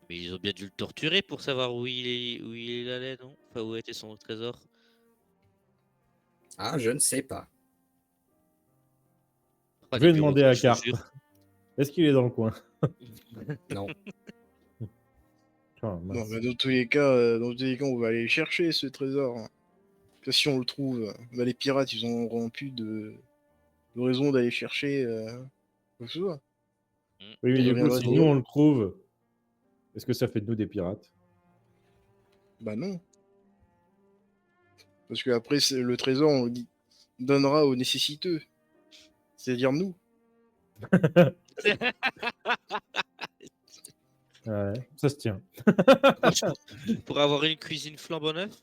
Mais ils ont bien dû le torturer pour savoir où il allait, non? Enfin, où était son trésor. Ah, je ne sais pas. Oh, Je les vais demander à bureaucrates, je vous Garp. jure. Est-ce qu'il est dans le coin? Non. Ah, Non, mince. mais dans tous les cas, on va aller chercher ce trésor. Hein. Parce que si on le trouve, bah, les pirates, ils auront plus de raison d'aller chercher quoi que ce soit. Oui, mais Ils du coup, reviendraient si dans nous, on le trouve, est-ce que ça fait de nous des pirates? Bah non. Parce que après, le trésor, on le donnera aux nécessiteux. C'est-à-dire nous. Ouais, ça se tient. Franchement, pour avoir une cuisine flambant neuve.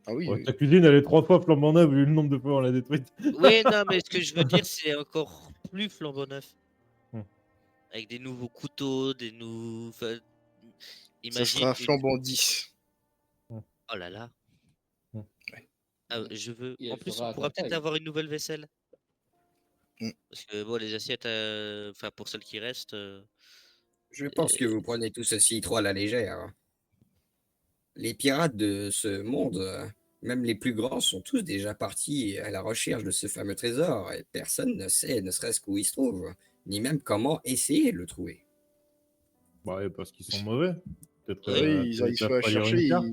Ah oui, Ouais, ta cuisine, elle est 3 fois flambant neuve vu le nombre de fois on l'a détruite. Oui, non, mais ce que je veux dire, c'est encore plus flambant neuf. Hmm. Avec des nouveaux couteaux, des nouveaux. Enfin, ça imagine sera flambant 10. Oh là là. Hmm. Ah, je veux. Et En elle plus, sera on à pourra ta peut-être taille. avoir une nouvelle vaisselle. Hmm. Parce que bon, les assiettes, enfin pour celles qui restent. Je pense que vous prenez tout ceci trop à la légère. Hein. Les pirates de ce monde, même les plus grands, sont tous déjà partis à la recherche de ce fameux trésor et personne ne sait, ne serait-ce qu'où il se trouve, ni même comment essayer de le trouver. Bah, ouais, parce qu'ils sont mauvais. Peut-être Oui. Oui, ils qu'ils arrivent pas à savent pas lire chercher. une carte.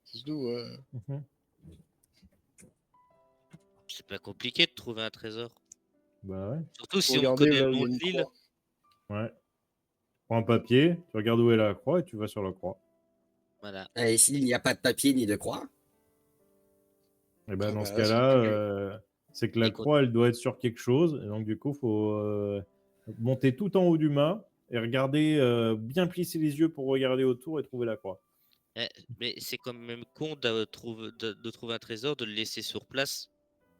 C'est tout, ouais. Mhm. C'est pas compliqué de trouver un trésor. Bah ouais. Surtout si on Regardez connaît là le où il y nom a de une l'île. croix. Ouais. Prends un papier, tu regardes où est la croix et tu vas sur la croix. Voilà. Et s'il n'y a pas de papier ni de croix, Et ben Ah dans ce bah, c'est cas-là, plus- c'est que la Écoute. croix, elle doit être sur quelque chose. Et donc, du coup, il faut monter tout en haut du mât et regarder, bien plisser les yeux pour regarder autour et trouver la croix. Mais c'est quand même con de trouver un trésor, de le laisser sur place.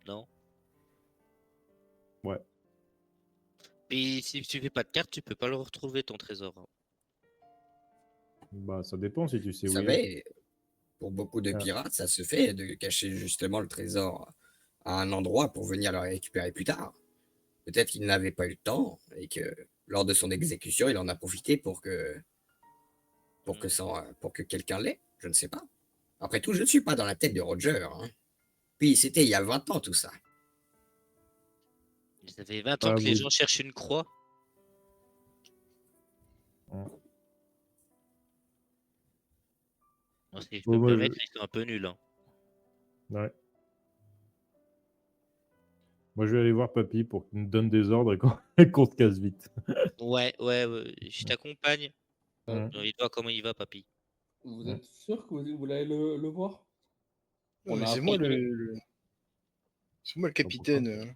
Non? Ouais. Puis si tu fais pas de carte, tu peux pas le retrouver ton trésor. Bah, ça dépend si tu sais vous où il est. savez, Pour beaucoup de Ah. pirates, ça se fait de cacher justement le trésor à un endroit pour venir le récupérer plus tard. Peut-être qu'il n'avait pas eu le temps et que lors de son exécution, il en a profité pour que quelqu'un l'ait. Je ne sais pas. Après tout, je ne suis pas dans la tête de Roger, hein. Puis c'était il y a 20 ans tout ça. Ça fait 20 ans Ah, que les vous- gens cherchent une croix. Ouais. Bon, si je Bon, peux me moi, permettre, ils sont un peu nuls. Hein. Ouais. Moi, je vais aller voir papy pour qu'il nous donne des ordres et qu'on et qu'on se casse vite. Ouais, je t'accompagne. Mm. J'ai envie de voir comment il va, papy. Vous êtes sûr que vous allez le voir? Non, On mais a c'est moi apporté- c'est moi le capitaine.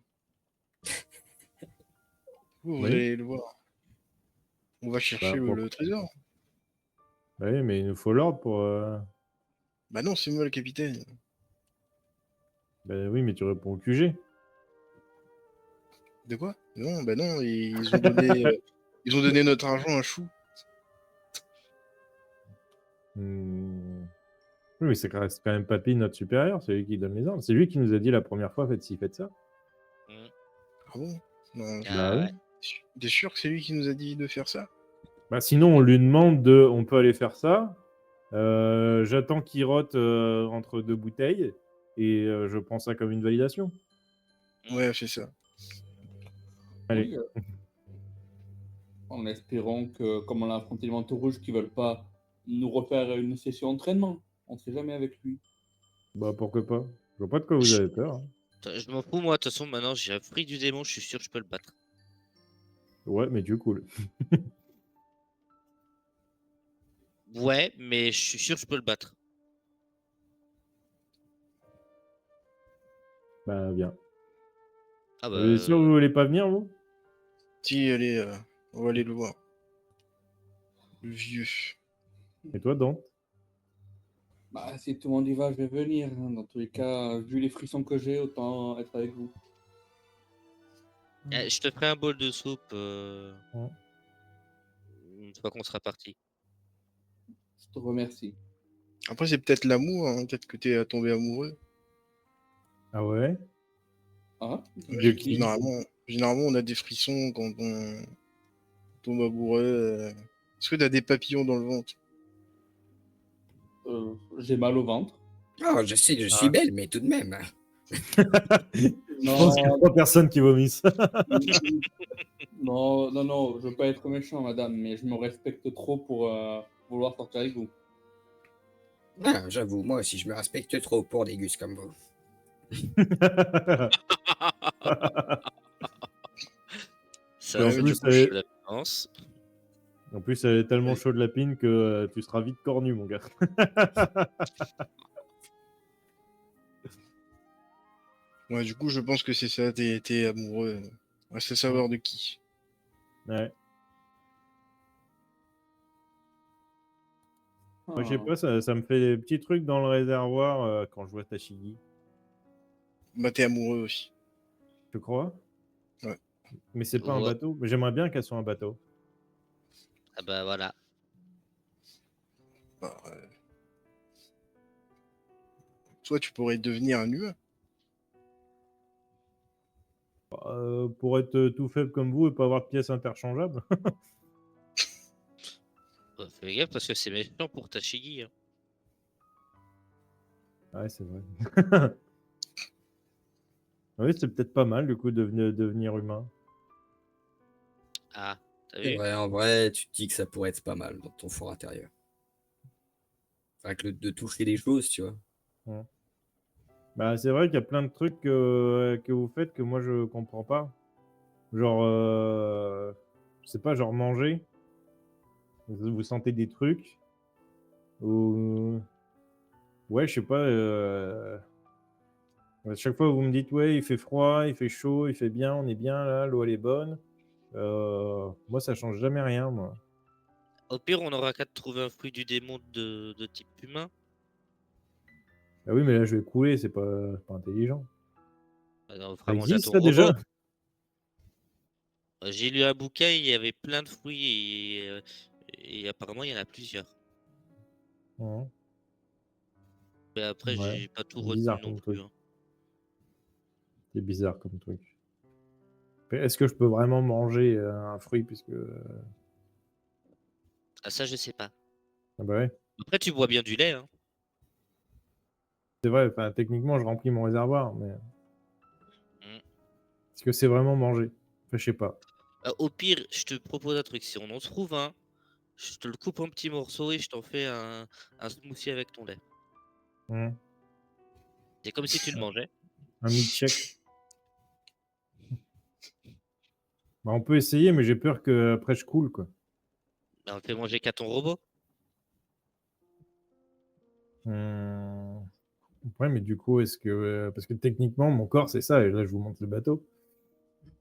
Vous Oui. allez le voir. On va chercher Bah, le trésor. Oui, mais il nous faut l'ordre pour. Bah non, c'est moi le capitaine. Bah oui, mais tu réponds au QG. De quoi? Non, bah non, ils ont donné notre argent à Chou. Hmm. Oui, mais c'est quand même papy notre supérieur, c'est lui qui donne les ordres. C'est lui qui nous a dit la première fois, faites ci, faites ça. Ah bon? Non, Bah oui. ouais. t'es sûr que c'est lui qui nous a dit de faire ça? Bah, sinon, on lui demande on peut aller faire ça. J'attends qu'il rote entre deux bouteilles et je prends ça comme une validation. Ouais, c'est ça. Allez. Oui, en espérant que, comme on a affronté les manteaux rouges, qu'ils veulent pas nous refaire une session d'entraînement. On ne sait jamais avec lui. Bah pourquoi pas. Je vois pas de quoi vous avez peur. Hein. Je m'en fous, moi. De toute façon, maintenant, j'ai un fruit du démon. Je suis sûr que je peux le battre. Ouais, mais du coup. Ouais, mais je suis sûr que je peux le battre. Bah bien. Ah Vous êtes bah. sûr que vous voulez pas venir, vous? Si, allez, on va aller le voir. Le vieux. Et toi, Dante? Bah, si tout le monde y va, je vais venir. Hein. Dans tous les cas, vu les frissons que j'ai, autant être avec vous. Je te ferai un bol de soupe Ouais. une fois qu'on sera parti. Je te remercie. Après, c'est peut-être l'amour, hein. Peut-être que t'es tombé amoureux. Ah ouais? Ah, De qui? Généralement, on a des frissons quand on tombe amoureux. Est-ce que t'as des papillons dans le ventre? j'ai mal au ventre. Oh, je sais que je suis Ah. belle, mais tout de même. Je pense qu'il y a 3 personnes qui vomissent. Non, je veux pas être méchant, madame, mais je me respecte trop pour vouloir sortir avec vous. Ah, j'avoue, moi aussi, je me respecte trop pour des gus comme vous. Ça, en c'est plus, du coup, je la pense. En plus, elle est tellement chaude la pine que tu seras vite cornu, mon gars. Ouais, du coup, je pense que c'est ça, t'es amoureux. Reste à savoir de qui. Ouais. Moi, je sais Ah. pas, ça me fait des petits trucs dans le réservoir quand je vois Tashigi. Bah, t'es amoureux aussi. Tu crois? Ouais. Mais c'est pas un Ouais. bateau. Mais j'aimerais bien qu'elle soit un bateau. Ah bah voilà. Bah, toi, tu pourrais devenir un humain. Pour être tout faible comme vous et pas avoir de pièces interchangeables. Fais gaffe parce que c'est méchant pour Tashigi. Hein. Ouais, c'est vrai. Oui, c'est peut-être pas mal du coup de devenir humain. Ah, t'as C'est vu? vrai, en vrai, tu te dis que ça pourrait être pas mal dans ton fort intérieur. Enfin, de toucher les choses, tu vois. Ouais. Bah, c'est vrai qu'il y a plein de trucs que vous faites que moi je comprends pas. Genre, je sais pas, genre manger. Vous sentez des trucs. Ou. Ouais, je sais pas. À chaque fois, vous me dites, ouais, il fait froid, il fait chaud, il fait bien, on est bien là, l'eau elle est bonne. Moi, ça change jamais rien, moi. Au pire, on aura qu'à trouver un fruit du démon de type humain. Ah oui, mais là, je vais couler, c'est pas intelligent. On Ça fera manger à existe, ton ça, déjà? robot. J'ai lu un bouquin, il y avait plein de fruits et apparemment il y en a plusieurs. Ouais. Mais après, Ouais, j'ai pas tout c'est retenu bizarre non comme plus. truc. Hein. C'est bizarre comme truc. Est-ce que je peux vraiment manger un fruit puisque... Ah, ça, je sais pas. Ah bah ouais, Après, tu bois bien du lait. Hein. c'est vrai, enfin, techniquement, je remplis mon réservoir, mais Mm. est-ce que c'est vraiment manger? Enfin, je sais pas. Au pire, je te propose un truc. Si on en trouve un, je te le coupe en petits morceaux et je t'en fais un smoothie avec ton lait. Hmm. C'est comme si tu le mangeais. Un milkshake. Bah, on peut essayer, mais j'ai peur que après je coule, quoi. Ben, on le fait manger qu'à ton robot. Hmm. Ouais, mais du coup, est-ce que... parce que techniquement, mon corps, c'est ça, et là, je vous montre le bateau.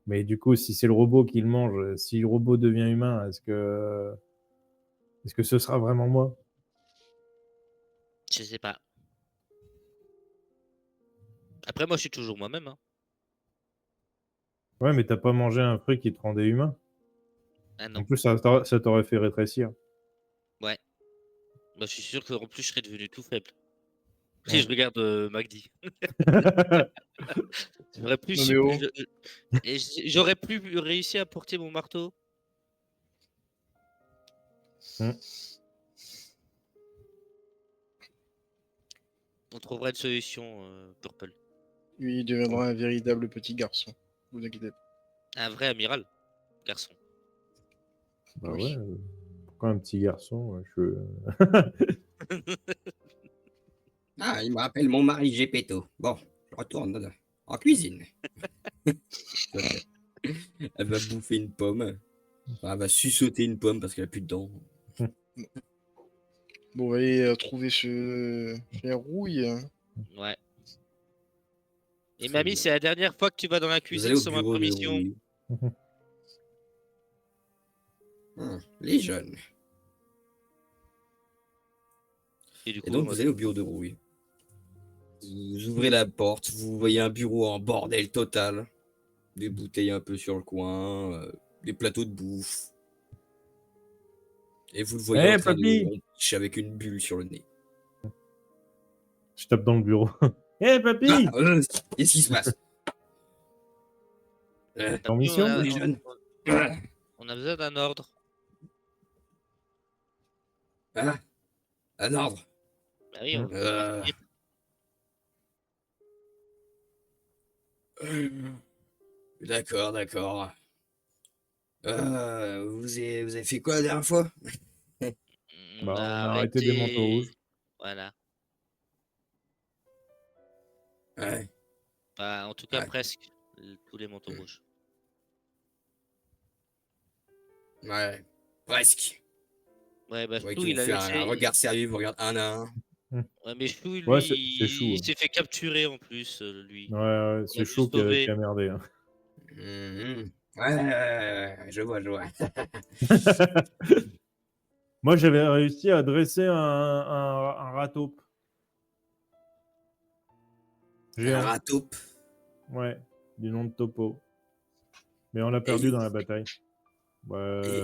Mais du coup, si c'est le robot qui le mange, si le robot devient humain, est-ce que ce sera vraiment moi? Je sais pas. Après, moi, je suis toujours moi-même. Hein. Ouais, mais t'as pas mangé un fruit qui te rendait humain. Ah En non. plus, ça t'aurait fait rétrécir. Ouais. Moi, je suis sûr qu'en plus, je serais devenu tout faible. Si Ouais. je regarde McD. J'aurais plus, Non mais oh, et j'aurais plus réussi à porter mon marteau. Hmm. On trouvera une solution, Purple. lui il deviendra un véritable petit garçon. Vous inquiétez pas. Un vrai amiral, garçon. Bah Oui. ouais, pourquoi un petit garçon? Ah, il me rappelle mon mari Gepetto. Bon, je retourne en cuisine. Elle va bouffer une pomme. Enfin, elle va suçoter une pomme parce qu'elle a plus de dents. Bon, on va aller trouver ce cher rouille. Hein. Ouais. Et Très mamie, bien. c'est la dernière fois que tu vas dans la Vous cuisine allez au sans ma bureau de permission. Rouille. Les jeunes. Et du Et coup, donc, moi, vous allez au bureau de Rouille. Vous ouvrez la porte, vous voyez un bureau en bordel total. Des bouteilles un peu sur le coin, des plateaux de bouffe. Et vous le voyez en Eh, train de papy! roncher avec une bulle sur le nez. Je tape dans le bureau. Eh, papy! Qu'est-ce qui se passe? En Papy, mission? Les jeunes. on a besoin d'un ordre. Ah, un ordre. Bah oui, on Euh, D'accord, d'accord. Vous avez fait quoi la dernière fois? on Bah, on a a arrêté des manteaux arrêté. rouges. Voilà. Ouais, Bah, en tout cas, ouais, presque. Tous les manteaux rouges. ouais, presque. Ouais, bah, Vous voyez Chou, qu'ils vous il a fait un laissé. regard sérieux, vous regardent un à un. Ouais, mais Chou, Ouais, lui, c'est chou. il s'est fait capturer en plus, lui. Ouais, ouais, On a c'est dû chaud se qui sauver. a merdé. Hein. Ouais, je vois, je vois. Moi, j'avais réussi à dresser un rat taupe Un géant. rat taupe. Ouais, du nom de Topo. Mais on l'a Et il perdu est dans où? la bataille. Ouais, Et-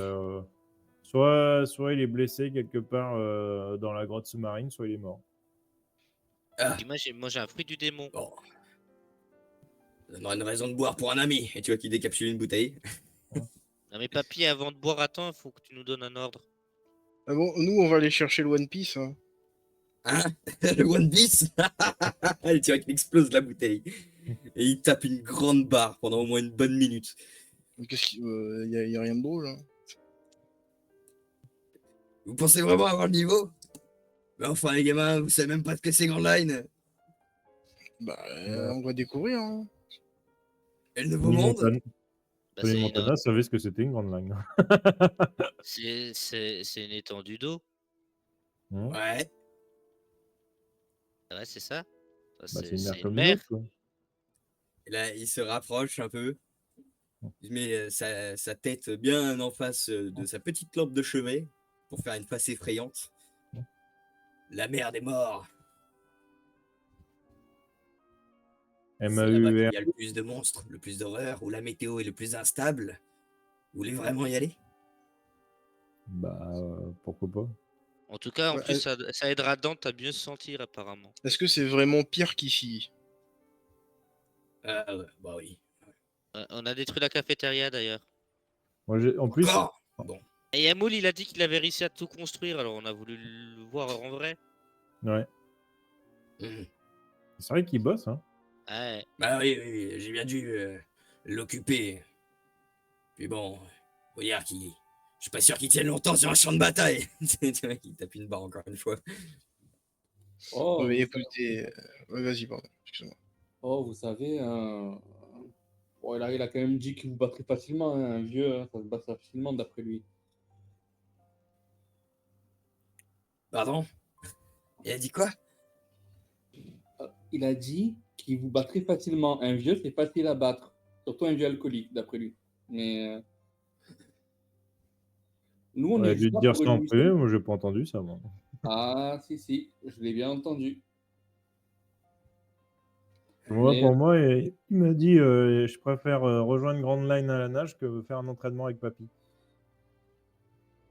soit il est blessé quelque part dans la grotte sous-marine, soit il est mort. Ah, Puis moi, j'ai un fruit du démon. bon. Ça donnerait une raison de boire pour un ami. Et tu vois qu'il décapsule une bouteille. Non, mais papy, avant de boire à temps, il faut que tu nous donnes un ordre. Ah bon, nous on va aller chercher le One Piece. Hein. Hein? Le One Piece. Et tu vois qu'il explose la bouteille. Et il tape une grande barre pendant au moins une bonne minute. Qu'est-ce qu'il y a rien de drôle. Hein. Vous pensez vraiment avoir le niveau? Mais enfin, les gamins, vous savez même pas ce que c'est Grand Line. Bah, Bah, on va découvrir. Hein. Et le nouveau Tony monde? Montana, Bah, Tony c'est Montana savait ce que c'était une grande line. c'est une étendue d'eau. Hein. Ouais. Ouais, c'est ça. Bah, C'est c'est une mer une comme une mer. autre. Quoi. Et là, il se rapproche un peu. Il met sa tête bien en face de sa petite lampe de chevet pour faire une face effrayante. La mer des morts. C'est là-bas qu'il MAUR. y a le plus de monstres, le plus d'horreur, où la météo est le plus instable. Vous voulez vraiment y aller? Bah, pourquoi pas. En tout cas, en Ouais, plus, ça aidera Dante à mieux se sentir, apparemment. Est-ce que c'est vraiment pire qu'ici? Ouais, bah oui. On a détruit la cafétéria, d'ailleurs. Moi, en plus, Encore. Bon. Et Yamoul, il a dit qu'il avait réussi à tout construire, alors on a voulu le voir en vrai. ouais. Mhm. C'est vrai qu'il bosse, hein. Ouais. Bah oui, j'ai bien dû l'occuper. Puis bon, faut dire qu'il. Je suis pas sûr qu'il tienne longtemps sur un champ de bataille. Tu vois, qu'il tape une barre encore une fois. Oh, Mais vous écoutez, ouais, vas-y, pardon, excuse-moi. vous savez, bon, il a quand même dit qu'il vous battrait facilement, hein, un vieux, hein, ça se bat facilement d'après lui. Pardon? Il a dit quoi? Il a dit qu'il vous battrait facilement. Un vieux, c'est facile à battre. Surtout un vieux alcoolique, d'après lui. Mais nous, on On a est dû juste te là dire pour ça en une privé, mission. moi j'ai pas entendu ça, moi. Ah, si, je l'ai bien entendu. Moi, Mais pour moi, il m'a dit je préfère rejoindre Grand Line à la nage que faire un entraînement avec papy.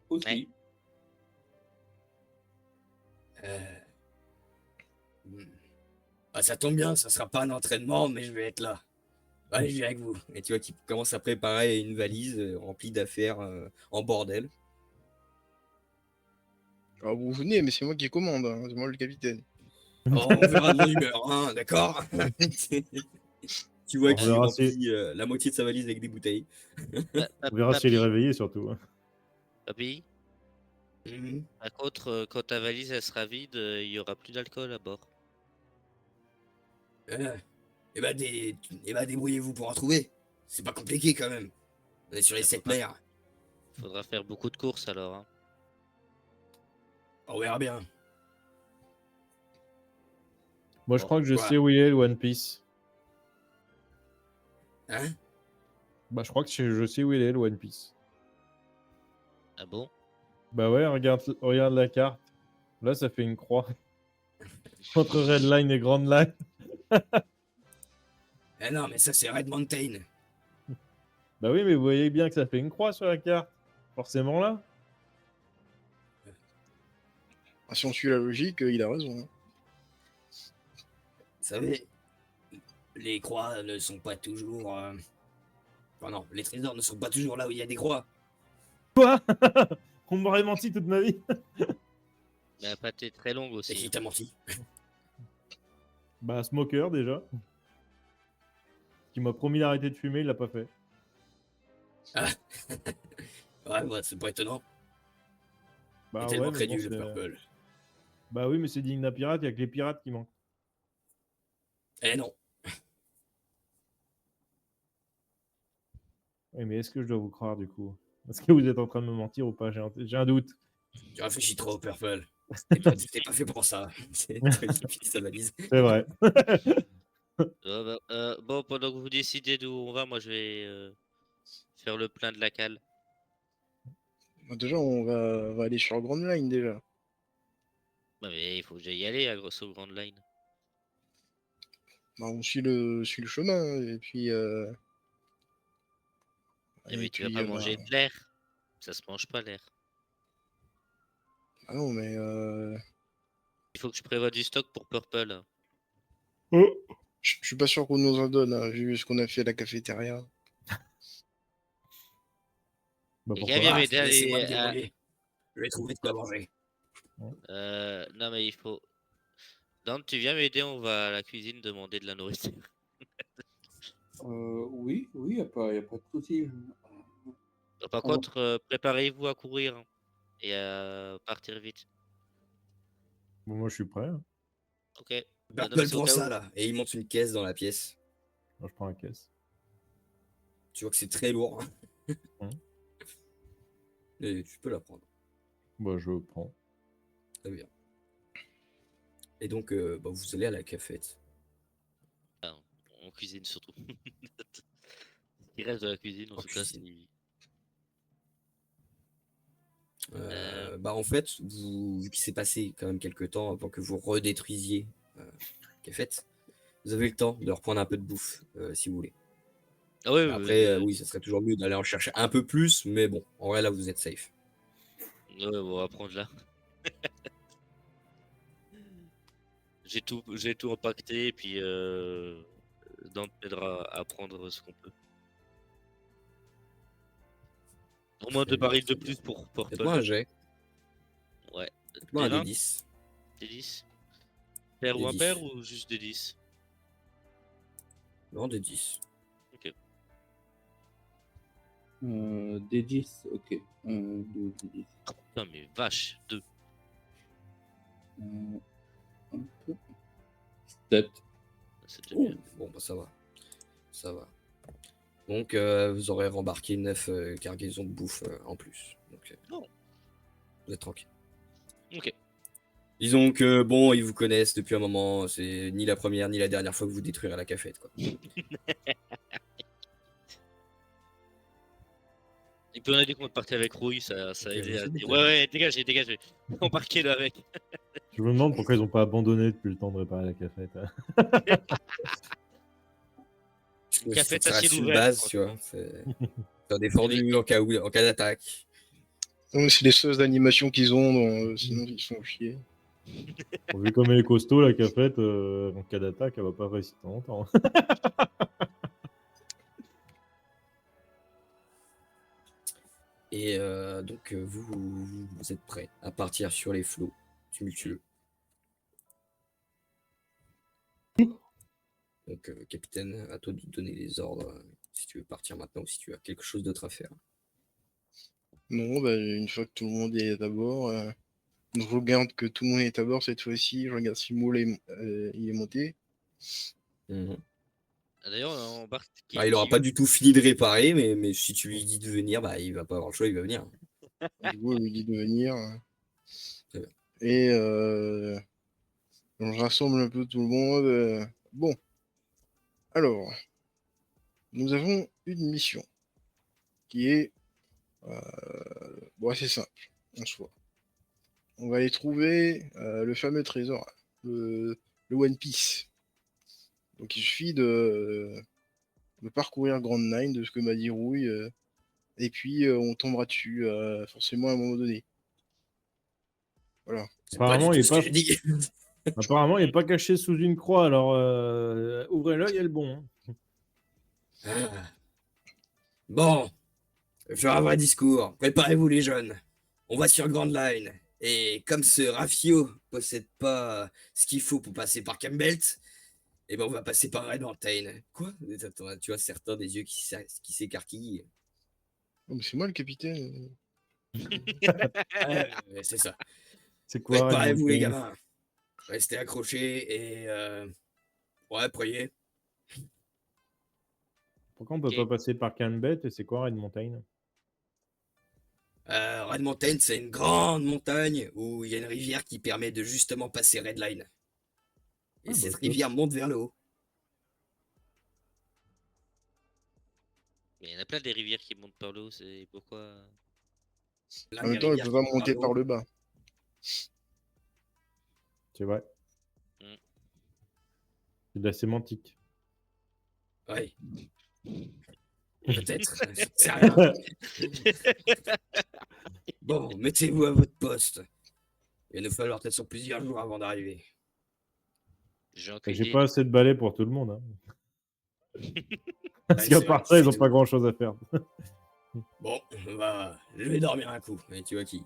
aussi, Ouais. Euh, hmm. Ah, ça tombe bien, ça sera pas un entraînement, mais je vais être là. Allez, je viens avec vous. Et tu vois qu'il commence à préparer une valise remplie d'affaires en bordel. Alors, vous venez, mais c'est moi qui commande, hein, c'est moi le capitaine. Oh, on verra de mon humeur, hein, d'accord? Tu vois On qu'il verra remplit la moitié de sa valise avec des bouteilles. On verra s'il est réveillé surtout. Hein. Papy, Mhm. par contre, quand ta valise elle sera vide, il y aura plus d'alcool à bord. Euh, eh ben, débrouillez-vous pour en trouver. C'est pas compliqué quand même. On est sur les 7 mers. Faudra faire beaucoup de courses alors. Hein. On verra bien. Moi, je Bon, crois que je voilà. sais où il est, le One Piece. Hein? Bah, je crois que je sais où il est, le One Piece. Ah bon? Bah ouais, regarde la carte. Là, ça fait une croix. Entre Red Line et Grand Line. Eh non, mais ça, c'est Red Mountain. Bah oui, mais vous voyez bien que ça fait une croix sur la carte. Forcément là. Ah, si on suit la logique, il a raison. Hein. Vous savez, les croix ne sont pas toujours. Enfin, non, les trésors ne sont pas toujours là où il y a des croix. Quoi? On m'aurait menti toute ma vie. Mais la pâte est très longue C'est qui aussi. t'a menti? Bah, Smoker déjà. Qui m'a promis d'arrêter de fumer, il l'a pas fait. Ouais, c'est pas étonnant. Il Bah est ouais, tellement mais crédule, bon, le Purple. bah oui, mais c'est digne d'un pirate, il y a que les pirates qui manquent. Eh non. Oui, mais est-ce que je dois vous croire du coup? Est-ce que vous êtes en train de me mentir ou pas? J'ai un doute. Tu réfléchis trop, Purple. T'es pas fait pour ça. Il finit sa valise. C'est vrai. Bon, pendant que vous décidez d'où on va, moi je vais faire le plein de la cale. Bah, déjà, on va aller sur Grand Line déjà. Bah, mais il faut que j'aille y aller à Grosso Grand Line. Bah, on suit le chemin, et puis. Mais tu vas pas manger de l'air. Ça se mange pas l'air. Ah non, mais. Il faut que je prévoie du stock pour Purple. Oh. Je suis pas sûr qu'on nous en donne, hein, vu ce qu'on a fait à la cafétéria. Bah Et pourquoi? Gabi, mais Laissez-moi me débrouiller. Je vais trouver de quoi manger. non mais il faut. Dante, tu viens m'aider, on va à la cuisine demander de la nourriture. oui, y a pas de souci. Par On va- contre, préparez-vous à courir hein, et à partir vite. Bon, moi je suis prêt. Hein. Ok. Non, mais Purple c'est au prend cas ça où. là. Et il monte une caisse dans la pièce. Moi, je prends la caisse. Tu vois que c'est très lourd. Hum. Et tu peux la prendre. Bah je prends. Très bien. Et donc, bah, vous allez à la cafette. Enfin, on cuisine surtout. Il reste de la cuisine en En tout cas. cuisine. Bah en fait, vu qu'il s'est passé quand même quelques temps avant que vous redétruisiez cafette, vous avez le temps de reprendre un peu de bouffe si vous voulez. Ah ouais, Après, oui, ça serait toujours mieux d'aller en chercher un peu plus, mais bon, en vrai là vous êtes safe. ouais, on va prendre là. J'ai tout empaqueté et puis Dante m'aidera à prendre ce qu'on peut. Au moins 2 barils de plus pour Faites-moi un jet. Ouais. Faites-moi un Des 20, D10. des 10. Pair Des ou 10. impair ou juste des 10? Non, des 10. Des 10, ok. 2, des 10. Putain, mais vache, 2. Un peu. 7. C'est déjà bien. Bon, bah ça va. Ça va. Donc, vous aurez rembarqué 9 cargaisons de bouffe en plus. Donc, Oh. vous êtes tranquille. Ok. Disons que, bon, ils vous connaissent depuis un moment. C'est ni la première ni la dernière fois que vous détruirez la cafette, quoi. Et puis on a dit qu'on partait avec Rouille, ça Ok, aidait à vas-y, dire vas-y. ouais, dégagez. Embarquez-le avec. Je me demande pourquoi ils n'ont pas abandonné depuis le temps de réparer la cafette. Ouais, Cafette ça à reste ciel une ouvert, base, tu vois. T'as défendu en cas d'attaque. Non, c'est les seules animations qu'ils ont, sinon ils se font chier. Vu comme elle est costaud, la cafette, en cas d'attaque, elle va pas réussir longtemps. Et donc, vous êtes prêts à partir sur les flots tumultueux. Donc, capitaine, à toi de donner les ordres si tu veux partir maintenant ou si tu as quelque chose d'autre à faire. Non, bah, une fois que tout le monde est à bord, je regarde que tout le monde est à bord cette fois-ci. Je regarde si Moule il est monté. Mhm. D'ailleurs, on embarque. Bah, il n'aura pas du tout fini de réparer, mais si tu lui dis de venir, bah, il va pas avoir le choix, il va venir. Du coup, il lui dit de venir. Très bien. Et je rassemble un peu tout le monde. Bon, alors, nous avons une mission qui est assez simple en soi. On va aller trouver le fameux trésor, le One Piece. Donc il suffit de parcourir Grand Nine, de ce que m'a dit Rouille, et puis on tombera dessus forcément à un moment donné. Voilà. C'est pas Apparemment, du il tout est ce pas... que je dis. Apparemment, il n'est pas caché sous une croix, alors ouvrez l'œil, il y a le bon. Hein. Ah. Bon, je vais faire un vrai discours. Préparez-vous les jeunes. On va sur Grand Line. Et comme ce Rafio possède pas ce qu'il faut pour passer par Campbelt, eh ben on va passer par Red Mountain. Quoi? Attends, tu vois certains des yeux qui s'écarquillent. Oh, mais c'est moi le capitaine. Ouais, c'est ça. C'est quoi, Red Préparez-vous les Mountain? gamins. Restez accrochés et ouais, priez. Pourquoi on peut Ok. pas passer par Canbet et c'est quoi Red Mountain? Red Mountain, c'est une grande montagne où il y a une rivière qui permet de justement passer Red Line. Et Ah, cette bah, rivière monte vers le haut. Mais il y en a plein des rivières qui montent par l'eau, c'est pourquoi. Là, En même les temps, il rivières peut pas qui montent monter le par haut. le bas. C'est vrai. Mm. C'est de la sémantique. Ouais. Peut-être. j'en sais rien. Bon, mettez-vous à votre poste. Il va nous falloir peut-être sur plusieurs jours avant d'arriver. J'ai aucune J'ai idée. pas assez de balais pour tout le monde. Hein. Parce Ouais, qu'à c'est vrai, part ça, ils c'est ont tout. pas grand-chose à faire. Bon, je vais dormir un coup. Et tu vois qui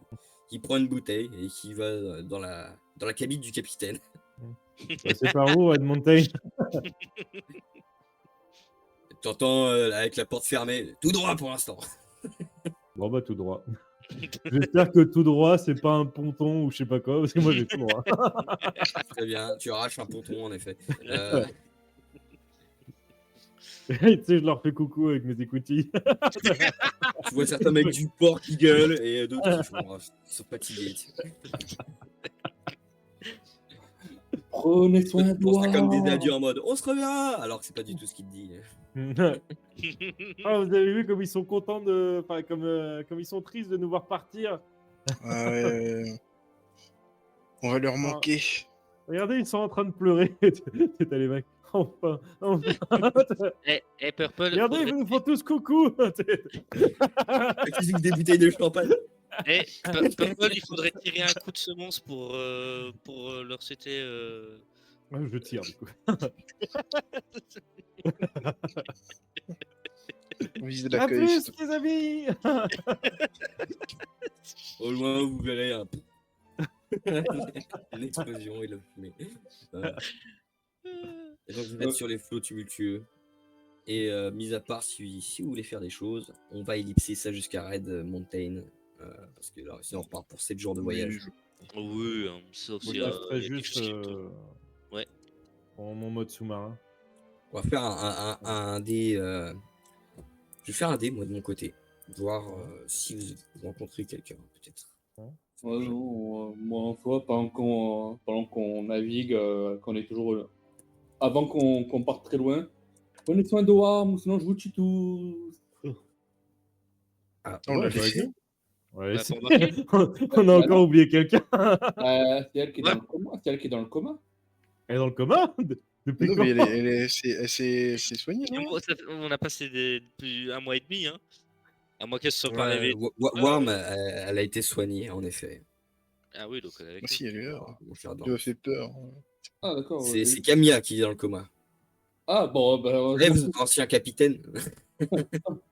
prend une bouteille et qui va dans la cabine du capitaine. Bah, c'est par où, Red Mountain? T'entends avec la porte fermée, tout droit pour l'instant. Bon, bah, tout droit. J'espère que tout droit, c'est pas un ponton ou je sais pas quoi, parce que moi, j'ai tout droit. Très bien, tu arraches un ponton en effet. Tu sais, je leur fais coucou avec mes écoutilles. Tu vois certains mecs du port qui gueulent et d'autres qui sont fatigués. Prenez soin de Pense ça comme des moi. adieux en mode on se reverra alors que c'est pas du tout ce qu'il te dit. Ah, vous avez vu comme ils sont contents de. Enfin, comme ils sont tristes de nous voir partir. Ah ouais. On va leur manquer. Regardez, ils sont en train de pleurer. T'as les mecs. Enfin. Purple. Regardez, ils nous font tous coucou. Qui dit que des bouteilles de champagne. Eh, Purple, il faudrait tirer un coup de semence pour leur citer. Ouais, je tire du coup. On vise À l'accueil. plus les amis. Au loin, vous verrez une explosion et le fumée. Voilà. Et donc vous êtes sur les flots tumultueux. Et mis à part si vous voulez faire des choses, on va ellipser ça jusqu'à Red Mountain. Parce que là, sinon on repart pour 7 jours de voyage. Oui, hein, sauf Moi, si je y a resterai quelque juste chose qui me tombe. Ouais. en mon mode sous-marin. On va faire un dé. Je vais faire un dé, moi, de mon côté. Voir si vous rencontrez quelqu'un, peut-être. Ouais, non, moi, en soi, pendant qu'on navigue, qu'on est toujours. Avant qu'on parte très loin, prenez soin de Warm, ou sinon je vous tue tous. Ah, On l'a Ouais, fait. Ouais, Bah, c'est- pour marquer. on a encore oublié quelqu'un. C'est elle qui est Ouais. dans le coma. C'est elle qui est dans le coma. Elle est dans le coma depuis Non, quand? mais elle s'est soignée, Et non? moi, on a passé depuis 1 mois et demi, hein. À moins qu'elle se soit pas ouais, réveillée. Worm, elle a été soignée, en effet. Ah oui, donc elle est avec Ah nous. si, elle est là. Mon cher Dan. Tu m'as fait peur. Ah, d'accord. C'est Camilla qui est dans le coma. Ah, bon, ben, je Eh, m'en vous fous. êtes ancien capitaine.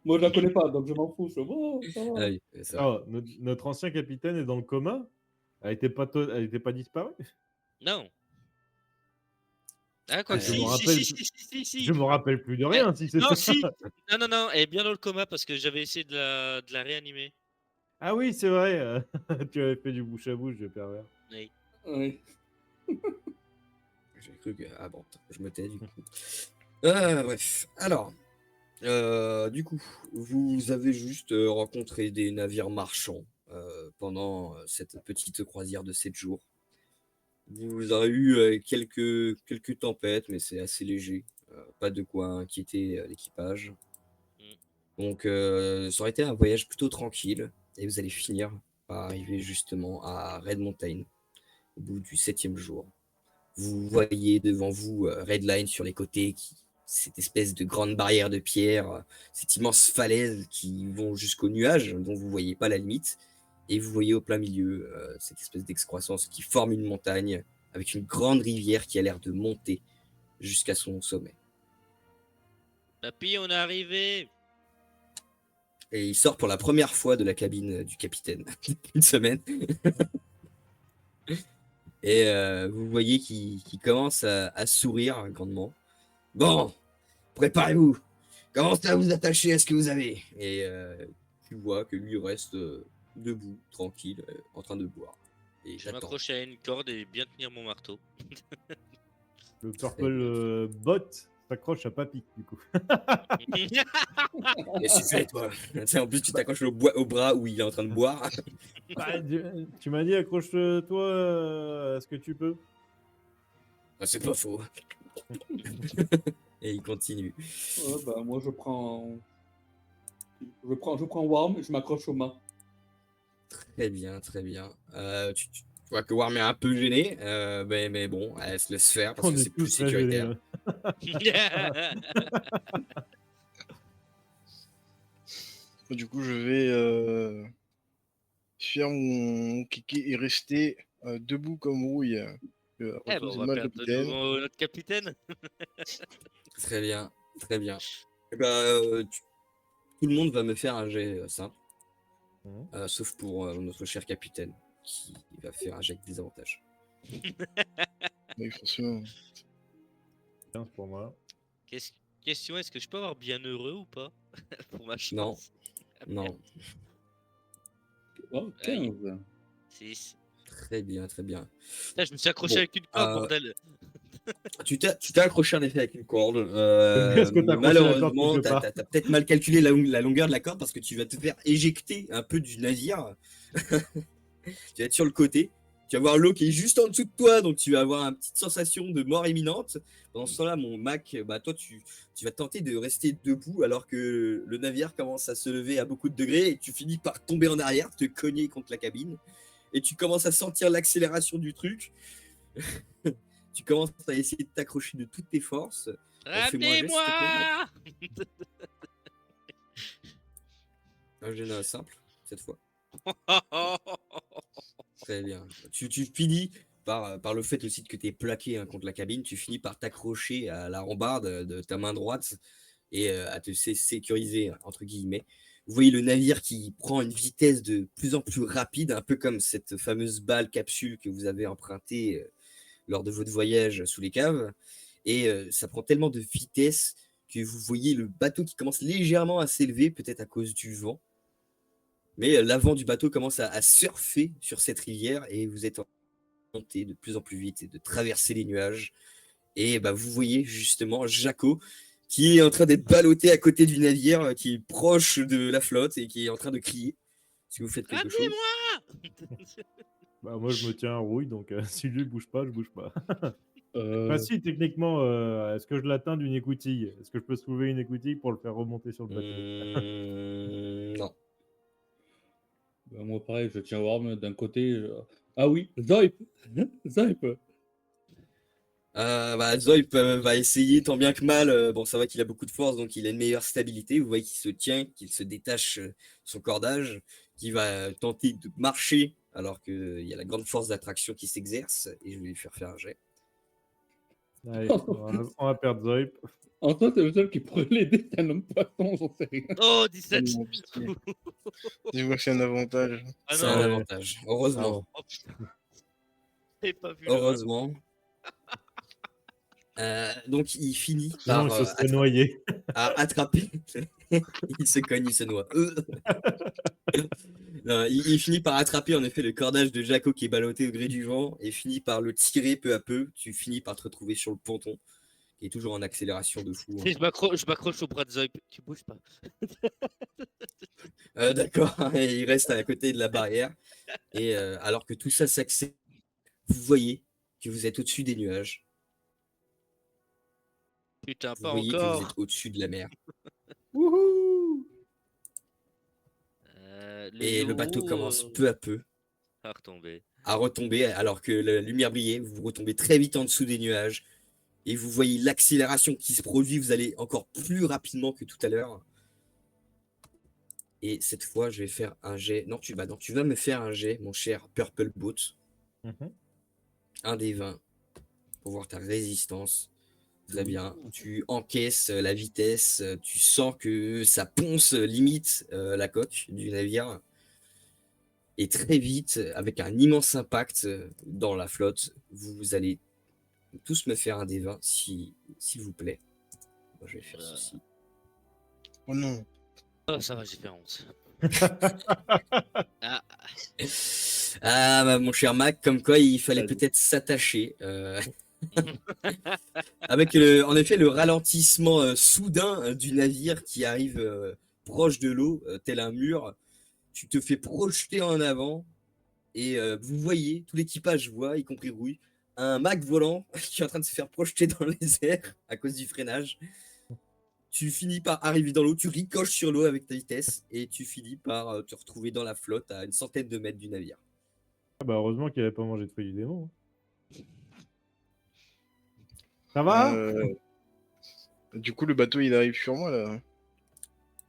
Moi, je la connais pas, donc je m'en fous. Je fais, bon, ça va. Ah oui, c'est vrai. Oh, notre ancien capitaine est dans le coma. Elle était pas disparue. Non. Ah, quoi que Je si, me si, rappelle- si. Je me rappelle plus de rien. Si c'est Non, ça. si. Non, elle est bien dans le coma parce que j'avais essayé de la réanimer. Ah oui, c'est vrai. Tu avais fait du bouche à bouche, je pervers. Oui. Oui. J'ai cru que. Ah bon, je me tais du coup. Bref. Alors, du coup, vous avez juste rencontré des navires marchands pendant cette petite croisière de 7 jours. Vous aurez eu quelques tempêtes, mais c'est assez léger. Pas de quoi inquiéter l'équipage. Donc, ça aurait été un voyage plutôt tranquille. Et vous allez finir par arriver justement à Red Mountain au bout du 7e jour. Vous voyez devant vous Red Line sur les côtés, cette espèce de grande barrière de pierre, cette immense falaise qui vont jusqu'aux nuages, dont vous ne voyez pas la limite. Et vous voyez au plein milieu cette espèce d'excroissance qui forme une montagne avec une grande rivière qui a l'air de monter jusqu'à son sommet. Papy, on est arrivé. Et il sort pour la première fois de la cabine du capitaine depuis une semaine. Et vous voyez qu'il commence à sourire grandement. Bon, préparez-vous. Commencez à vous attacher à ce que vous avez. Et tu vois que lui reste debout, tranquille, en train de boire. Et Je vais j'attends. m'accrocher à une corde et bien tenir mon marteau. Le purple bot s'accroche à Papy, du coup. Qu'est-ce que tu fais, toi? Tu sais, en plus, tu t'accroches au bras où il est en train de boire. Bah, tu m'as dit accroche-toi à ce que tu peux. Ah, c'est pas faux. Et il continue. Ouais, bah, moi, je prends Warm et je m'accroche au mât. Très bien, très bien. Tu vois que Warm est un peu gêné, mais bon, elle se laisse faire parce On que est c'est plus tous très gênés, sécuritaire. ouais. Du coup, je vais faire mon kéké et rester debout comme rouille. Eh ben, on va perdre de nouveau notre capitaine. Très bien, très bien. Eh ben, tout le monde va me faire un jet simple, sauf pour notre cher capitaine qui va faire un jet avec des avantages. Oui, forcément. 15 pour moi. Question, est-ce que je peux avoir bien heureux ou pas? Pour ma chance. Non, non. Oh, 15. 6. Très bien, très bien. Là, je me suis accroché Bon, avec une corde, bordel. Tu t'es accroché en effet avec une corde. Est-ce que t'as Mais accroché la corde malheureusement, quelque part t'as peut-être mal calculé la longueur de la corde parce que tu vas te faire éjecter un peu du navire. Tu vas être sur le côté. Tu vas voir l'eau qui est juste en dessous de toi, donc tu vas avoir une petite sensation de mort imminente. Pendant ce temps-là, mon Mac, bah toi, tu vas tenter de rester debout alors que le navire commence à se lever à beaucoup de degrés et tu finis par tomber en arrière, te cogner contre la cabine. Et tu commences à sentir l'accélération du truc. Tu commences à essayer de t'accrocher de toutes tes forces. Fais-moi un geste, s'il te plaît, Ramenez-moi. Un jet simple, cette fois. Très bien. Tu finis par le fait aussi que tu es plaqué contre la cabine, tu finis par t'accrocher à la rambarde de ta main droite et à te sécuriser, entre guillemets. Vous voyez le navire qui prend une vitesse de plus en plus rapide, un peu comme cette fameuse balle capsule que vous avez empruntée lors de votre voyage sous les caves. Et ça prend tellement de vitesse que vous voyez le bateau qui commence légèrement à s'élever, peut-être à cause du vent. Mais l'avant du bateau commence à surfer sur cette rivière et vous êtes en monter de plus en plus vite et de traverser les nuages. Et bah, vous voyez justement Jaco qui est en train d'être ballotté à côté du navire, qui est proche de la flotte et qui est en train de crier. Si vous faites quelque chose. Ramenez-moi. Bah, moi, je me tiens à rouille, donc si lui bouge pas, je bouge pas. Euh, Bah, si, techniquement, est-ce que je l'atteins d'une écoutille? Est-ce que je peux soulever une écoutille pour le faire remonter sur le bateau? Non. bah, moi, pareil, je tiens Worm d'un côté. Ah oui, Zoip. Zoip. Bah, Zoip va essayer tant bien que mal. Bon, ça va qu'il a beaucoup de force, donc il a une meilleure stabilité. Vous voyez qu'il se tient, qu'il se détache son cordage, qu'il va tenter de marcher alors qu'il y a la grande force d'attraction qui s'exerce. Et je vais lui faire un jet. Allez, on va perdre Zoip. En toi, t'es le seul qui pourrait l'aider, t'es un homme poisson, j'en sais rien. Oh, Oh 17. non, pitié. Dis-moi que c'est un avantage. Ah C'est un non. avantage. Heureusement. Oh putain. J'avais pas vu Heureusement. Donc il finit Sinon, par il se serait noyé. attraper. Il se cogne, il se noie. Non, il finit par attraper en effet le cordage de Jaco qui est ballotté au gré du vent et finit par le tirer peu à peu. Tu finis par te retrouver sur le ponton qui est toujours en accélération de fou. le. Je m'accroche au bras de Zoip. Tu bouges pas. D'accord, et il reste à côté de la barrière. Et alors que tout ça s'accélère, vous voyez que vous êtes au-dessus des nuages. Putain, Vous pas voyez que vous encore. êtes au-dessus de la mer. Et le bateau commence peu à peu à retomber. à retomber alors que la lumière brillait. Vous retombez très vite en dessous des nuages et vous voyez l'accélération qui se produit. Vous allez encore plus rapidement que tout à l'heure. Et cette fois, je vais faire un jet. Non, tu vas me faire un jet, mon cher Purple Boat. Un des 20 pour voir ta résistance. Très bien. Tu encaisses la vitesse. Tu sens que ça ponce limite la coque du navire. Et très vite, avec un immense impact dans la flotte, vous allez tous me faire un des 20, s'il vous plaît. Moi, je vais faire ceci. Oh non. Oh, ça va, j'ai fait honte. Ah, Ah, bah, mon cher Mac, comme quoi il fallait peut-être s'attacher. Avec en effet le ralentissement soudain du navire qui arrive proche de l'eau, tel un mur, tu te fais projeter en avant et vous voyez, tout l'équipage voit, y compris Rouille, un Mac volant qui est en train de se faire projeter dans les airs à cause du freinage. Tu finis par arriver dans l'eau, tu ricoches sur l'eau avec ta vitesse et tu finis par te retrouver dans la flotte à une centaine de mètres du navire. Ah bah heureusement qu'il n'avait pas mangé de fruits du démon. Ça va? Du coup, le bateau, il arrive sur moi, là.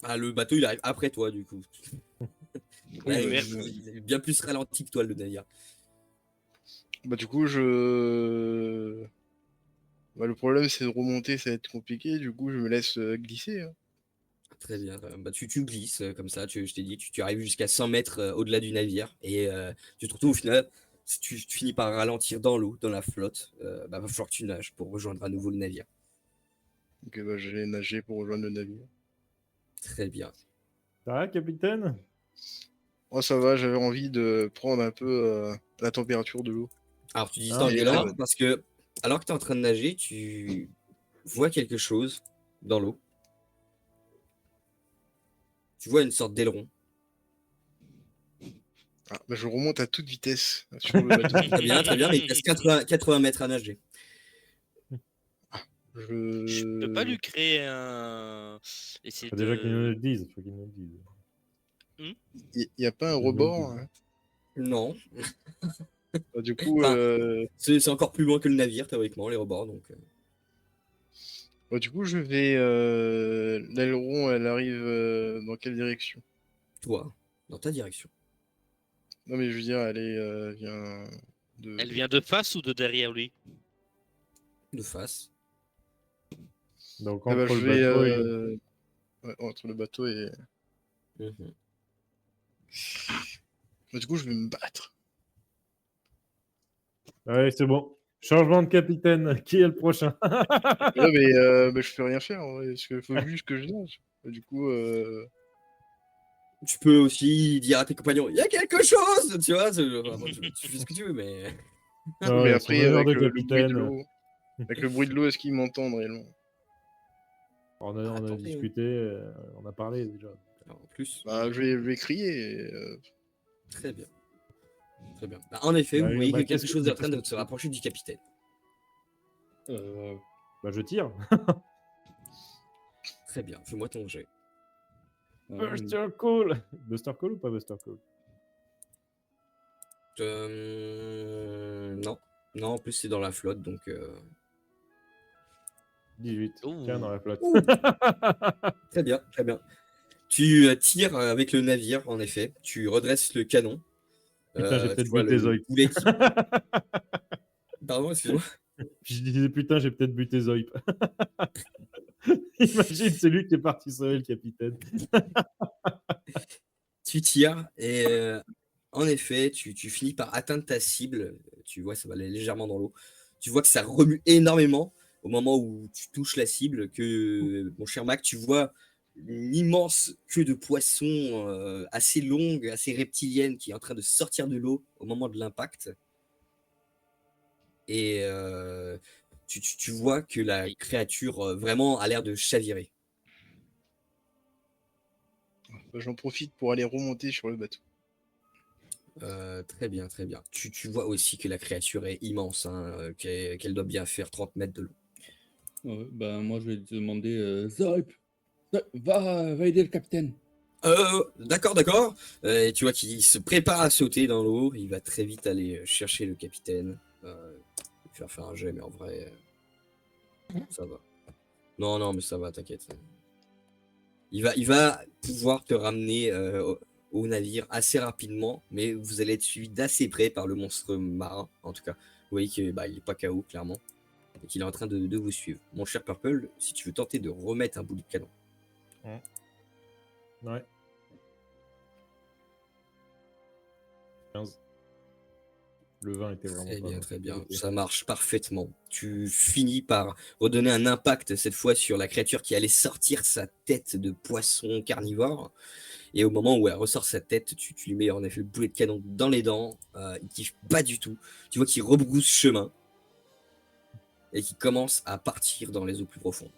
Ah, le bateau, il arrive après toi, du coup. Ouais, merde. il est bien plus ralenti que toi, le navire. Bah, du coup, Bah, le problème, c'est de remonter, ça va être compliqué. Du coup, je me laisse glisser. Hein. Très bien. Bah, tu glisses comme ça, je t'ai dit, tu arrives jusqu'à 100 mètres au-delà du navire et tu te retrouves au final, si tu finis par ralentir dans l'eau, dans la flotte, bah, va falloir que tu nages pour rejoindre à nouveau le navire. Ok, bah, je vais nager pour rejoindre le navire. Très bien. Ça va, capitaine? Oh, ça va, j'avais envie de prendre un peu la température de l'eau. Alors tu dis Ah, ça en et gueulant là- parce que alors que tu es en train de nager, tu vois quelque chose dans l'eau. Tu vois une sorte d'aileron. Ah, bah, je remonte à toute vitesse sur le bateau. Très bien, mais il te reste 80 mètres à nager. Je peux pas lui créer un. Essayer Faut déjà qu'il nous de. le dise. Faut qu'il nous le dise. Il n'y a pas un rebord. Hein. Non, Bah, du coup, Enfin, c'est encore plus loin que le navire, théoriquement, les rebords. Donc, je vais. L'aileron, elle arrive dans quelle direction? toi, dans ta direction. Non, mais je veux dire, elle vient de. Elle vient de face ou de derrière lui? De face. Donc Ah bah, entre je le vais. bateau et... Ouais, entre le bateau et. Mhm. Mais du coup, je vais me battre. Ouais, c'est bon. Changement de capitaine. Qui est le prochain? Ouais, mais bah, je peux rien faire, en vrai, parce qu'il faut juste que je nage. Et du coup, Tu peux aussi dire à tes compagnons, il y a quelque chose, tu vois. Enfin, tu fais ce que tu veux, mais. Ah mais ouais, son après, honneur avec de le bruit de capitaine. l'eau, avec le bruit de l'eau, est-ce qu'ils m'entendent réellement? On a Attendez, discuté, on a parlé déjà. Alors, en plus, Bah, je vais crier. très bien. Très bien. Bah, en effet, Bah, vous voyez bah, que quelque chose est en train qu'est-ce de que se tu- rapprocher du capitaine. Bah, je tire. Très bien, fais-moi ton jet. Buster Call. Buster Call ou pas Buster Call? Non. Non, en plus, c'est dans la flotte, donc. 18. Ouh. Tiens, dans la flotte. Ouh. Très bien, très bien. Tu tires avec le navire, en effet. Tu redresses le canon. Putain, j'ai Tu peut-être vois buté le Zoïp. boulet qui. Pardon, excuse-moi. Je disais, putain, j'ai peut-être buté Zoïp. Imagine, c'est lui qui est parti sauver le capitaine. Tu tires et en effet, tu finis par atteindre ta cible. Tu vois, ça va aller légèrement dans l'eau. Tu vois que ça remue énormément au moment où tu touches la cible. Que mon cher Mac, tu vois une immense queue de poisson assez longue, assez reptilienne qui est en train de sortir de l'eau au moment de l'impact. Et tu vois que la créature vraiment a l'air de chavirer. Bah, j'en profite pour aller remonter sur le bateau. Très bien, très bien. Tu vois aussi que la créature est immense, hein, qu'elle doit bien faire 30 mètres de long. Ouais, ben, moi, je vais te demander, Zoip, va aider le capitaine. D'accord, d'accord. Et tu vois qu'il se prépare à sauter dans l'eau. Il va très vite aller chercher le capitaine. Il va faire un jet, mais en vrai, ça va. Non, non, mais ça va, t'inquiète. Il va pouvoir te ramener au navire assez rapidement, mais vous allez être suivi d'assez près par le monstre marin, en tout cas. Vous voyez qu'il n'est pas KO, clairement, et qu'il est en train de vous suivre. Mon cher Purple, si tu veux tenter de remettre un bout de canon. Ouais. 15. Le vin était vraiment Très pas bien, bon. très bien. Ça marche parfaitement. Tu finis par redonner un impact, cette fois, sur la créature qui allait sortir sa tête de poisson carnivore. Et au moment où elle ressort sa tête, tu lui mets en effet le boulet de canon dans les dents. Il kiffe pas du tout. Tu vois qu'il rebrousse chemin et qu'il commence à partir dans les eaux plus profondes.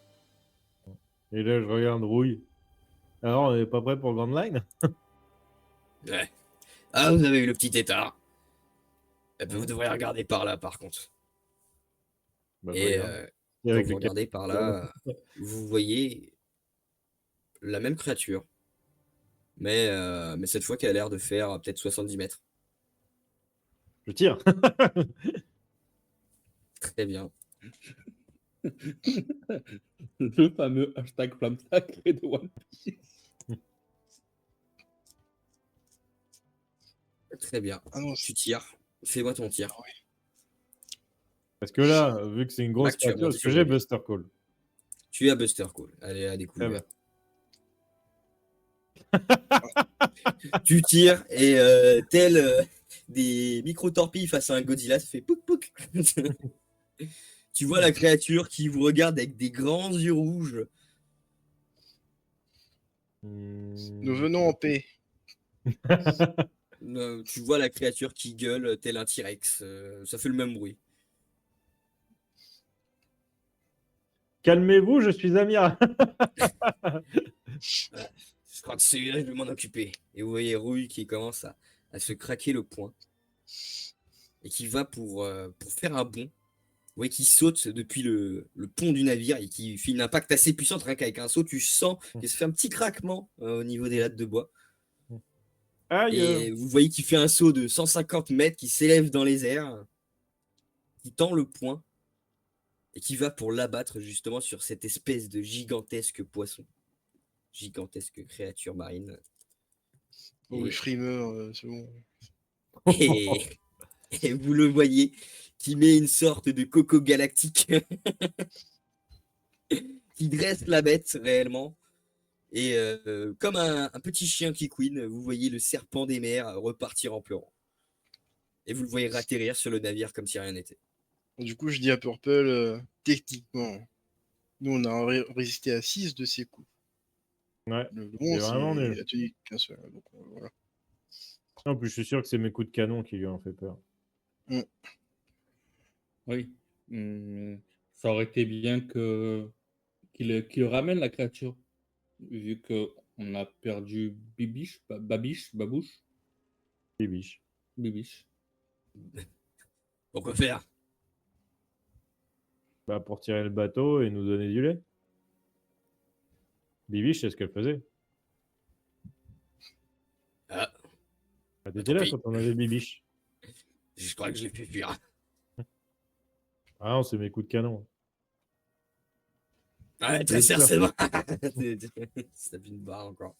Et là, je regarde Rouille. Alors, on n'est pas prêt pour le Grand Line? Ouais. Ah, vous avez eu le petit état. Vous devrez regarder par là, par contre. Bah, je Et regarde. Et quand avec vous le regardez par là, vous voyez la même créature. Mais cette fois qu'elle a l'air de faire peut-être 70 mètres. Je tire. Très bien. Le fameux hashtag flamme sacrée de One Piece. Très bien. Ah non, Tu tires. Fais-moi ton tir. Parce que là, vu que c'est une grosse Mac, tu as créature, monté est-ce que sur j'ai le- Buster Call? Tu as Buster Call. Allez, à Très découvrir. bien. Tu tires et tel des micro-torpilles face à un Godzilla, ça fait pouc pouc. Tu vois la créature qui vous regarde avec des grands yeux rouges. nous venons en paix. Tu vois la créature qui gueule tel un T-Rex. Ça fait le même bruit. Calmez-vous, je suis amiral. Je crois que celui-là, je vais m'en occuper. Et vous voyez Rouille qui commence à se craquer le poing. Et qui va pour faire un bond. Vous voyez qu'il saute depuis le pont du navire et qui fait un impact assez puissant. Rien qu'avec un saut, tu sens qu'il se fait un petit craquement au niveau des lattes de bois. Aïe. Et vous voyez qu'il fait un saut de 150 mètres, qui s'élève dans les airs, qui tend le poing et qui va pour l'abattre justement sur cette espèce de gigantesque poisson. Gigantesque créature marine. Oh, Et oui, Freemer, c'est bon. Et, et vous le voyez qui met une sorte de coco galactique qui dresse la bête réellement. Et comme un petit chien qui couine, vous voyez le serpent des mers repartir en pleurant. Et vous le voyez atterrir sur le navire comme si rien n'était. Du coup, je dis à Purple, techniquement, nous, on a résisté à 6 de ses coups. Ouais. Le C'est long, vraiment c'est nul. a tenu qu'un seul. Donc, voilà. En plus, je suis sûr que c'est mes coups de canon qui lui ont fait peur. Oui. Ça aurait été bien qu'il ramène la créature, vu qu'on a perdu Bibiche, Babouche, Bibiche. Bibiche. Pourquoi faire? Bah, pour tirer le bateau et nous donner du lait. Bibiche, c'est ce qu'elle faisait. Ah, Bah, t'étais tant là pis. quand on avait Bibiche. Je crois que je l'ai fait fuir. Ah non, c'est mes coups de canon. Ouais, très Bien sûr. certainement. Ça fait une barre encore.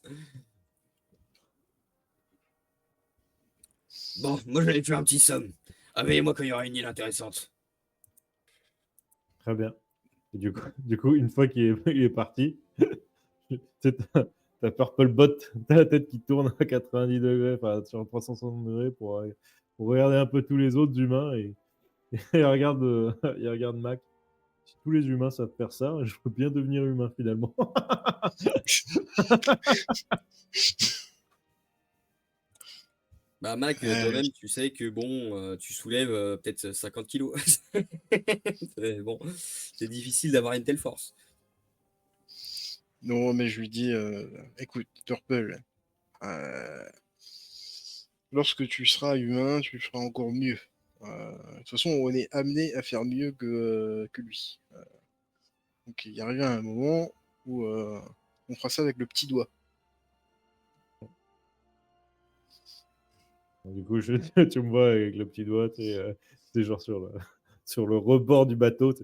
Bon, moi j'allais faire un petit somme. Réveillez-moi quand il y aura une île intéressante. Très bien. Et du coup, une fois il est parti, tu sais, t'as Purple Bot, t'as la tête qui tourne à 90 degrés, enfin sur 360 degrés pour regarder un peu tous les autres humains et il regarde Mac. Si tous les humains savent faire ça, je peux bien devenir humain finalement. Bah Mac, toi-même, tu sais que bon, tu soulèves peut-être 50 kilos. Bon, c'est difficile d'avoir une telle force. Non, mais je lui dis, écoute, Purple, lorsque tu seras humain, tu feras encore mieux. De toute façon, on est amené à faire mieux que lui. Donc il arrivera un moment où on fera ça avec le petit doigt. Du coup, tu me vois avec le petit doigt, t'es genre sur le rebord du bateau.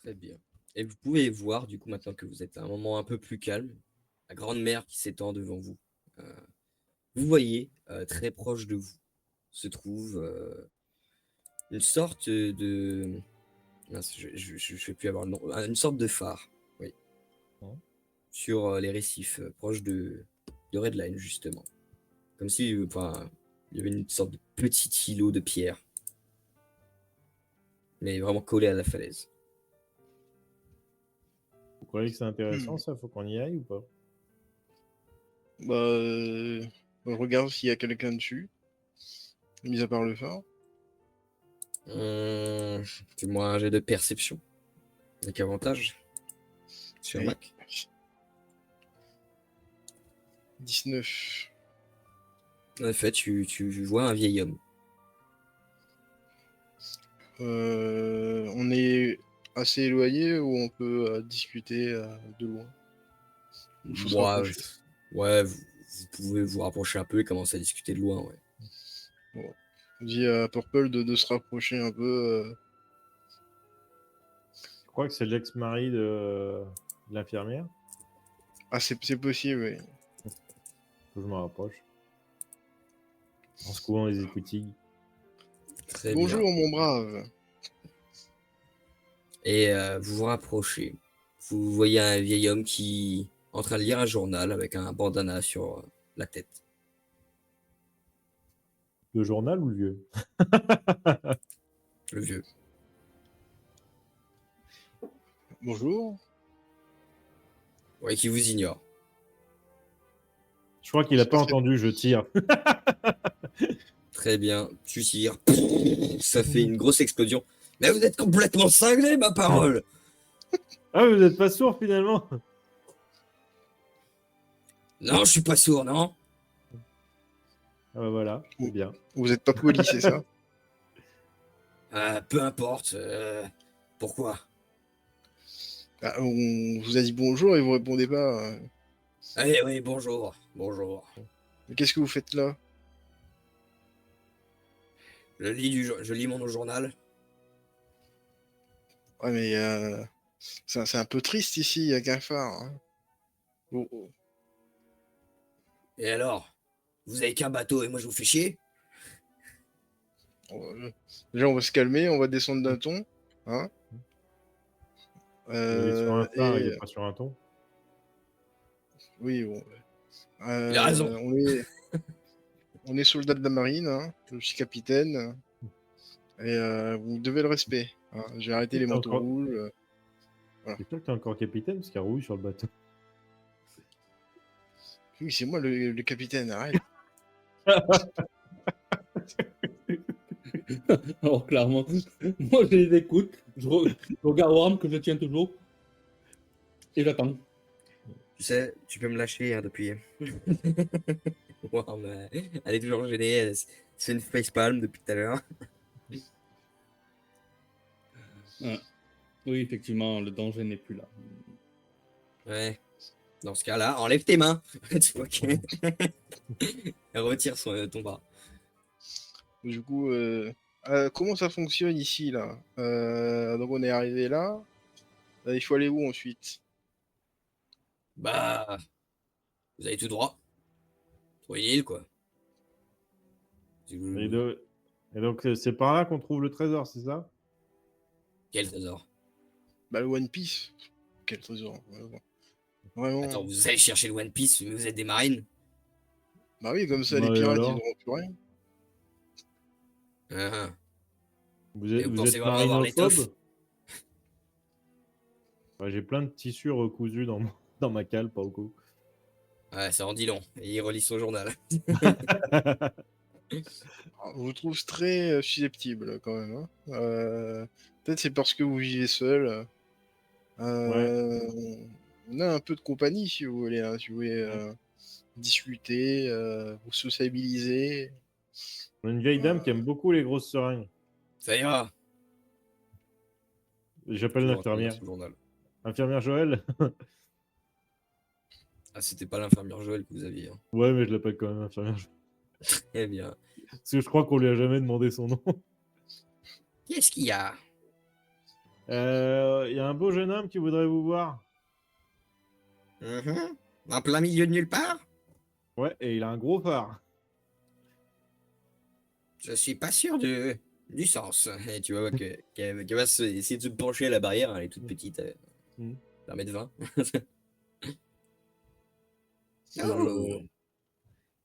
Très bien. Et vous pouvez voir, du coup, maintenant que vous êtes à un moment un peu plus calme, la grande mer qui s'étend devant vous. Euh, Vous voyez, très proche de vous, se trouve une sorte de... Mince, je ne vais plus avoir le nom. Une sorte de phare, oui, Ouais. sur les récifs, proche de Redline, justement. Comme si, enfin, il y avait une sorte de petit îlot de pierre, mais vraiment collé à la falaise. Vous croyez que c'est intéressant ça? Faut qu'on y aille ou pas? Bah, on regarde s'il y a quelqu'un dessus, mis à part le phare. Fais-moi un jet de perception. Avec avantage. Sur Oui. Mac. 19. En effet, tu vois un vieil homme. On est assez éloigné ou on peut discuter de loin? Il faut se Moi, rapprocher. ouais, vous pouvez vous rapprocher un peu et commencer à discuter de loin, ouais. On dit à Purple de se rapprocher un peu. Je crois que c'est l'ex-mari de l'infirmière. Ah, c'est possible, oui. Faut que je me rapproche. En secouant les écoutilles. Très Bonjour, bien. mon brave. Et vous vous rapprochez. Vous voyez un vieil homme qui est en train de lire un journal avec un bandana sur la tête. Le journal ou le vieux? Le vieux. Bonjour. Ouais, qui vous ignore. Je crois qu'il a C'est pas pas très- entendu, je tire. Très bien. Tu tires. Ça fait une grosse explosion. Mais vous êtes complètement cinglé, ma parole! Ah, vous n'êtes pas sourd finalement? Non, je suis pas sourd, non? Ah bah voilà, c'est bien. Vous êtes pas poli, c'est ça? Peu importe. Pourquoi? Ah, on vous a dit bonjour et vous répondez pas. Eh oui, bonjour. Bonjour. Mais qu'est-ce que vous faites là? Je lis mon journal. Ouais, mais C'est un peu triste ici, il n'y a qu'un phare. Hein. Oh. Et alors? Vous avez qu'un bateau et moi je vous fais chier? Déjà, on va se calmer, on va descendre d'un ton. Hein. Il est sur un phare, il Et est pas sur un ton. oui, bon. Il a raison. On est soldat de la marine, hein. Je suis capitaine. Et vous devez le respect. Hein. J'ai arrêté les manteaux rouges. C'est sûr que t'es encore capitaine parce qu'il y a Rouille sur le bateau. Oui, c'est moi le capitaine, arrête. Alors, clairement, moi, je les écoute. Je regarde Worm que je tiens toujours. Et j'attends. Tu sais, tu peux me lâcher hein, depuis. Wow, mais elle est toujours gênée. Elle se fait une facepalm depuis tout à l'heure. Oui, effectivement, le danger n'est plus là. Ouais. Dans ce cas-là, enlève tes mains. Tu vois que- Elle retire ton bras. Du coup, comment ça fonctionne ici, là? Donc, on est arrivé là. Il faut aller où ensuite? Bah, vous avez tout droit. Trouvez l'île, quoi. Si vous- Et donc, c'est par là qu'on trouve le trésor, c'est ça? Quel trésor? Bah, le One Piece. Quel trésor. Vraiment. Attends, vous allez chercher le One Piece, mais vous êtes des marines? Bah oui, comme ça, Bah, les et pirates, ils alors n'auront plus rien. Ah, Vous Et êtes, vous vous pensez êtes vraiment avoir l'étoffe? marinophobe? Ouais, j'ai plein de tissus recousus dans ma cale, pas au coup. Ouais, ça en dit long. Et il relit son journal. Alors, je vous trouve très susceptible, quand même. Hein. Peut-être c'est parce que vous vivez seul. Ouais. On a un peu de compagnie, si vous voulez. Hein, si vous voulez discuter, vous sociabiliser. On a une vieille dame qui aime beaucoup les grosses seringues. Ça ira. J'appelle Toujours en train de lire l'infirmière. son journal. Infirmière Joël? Ah, c'était pas l'infirmière Joël que vous aviez. Hein. Ouais, mais je l'appelle quand même infirmière Joël. Eh bien, Parce que je crois qu'on lui a jamais demandé son nom. qu'est-ce qu'il y a? Il y a un beau jeune homme qui voudrait vous voir. Mhm. En plein milieu de nulle part? Ouais, et il a un gros phare. Je suis pas sûr du sens. Et tu vois qu'elle va essayer de se pencher à la barrière. Elle est toute petite. Mm. 1m20. Sur le- Oh,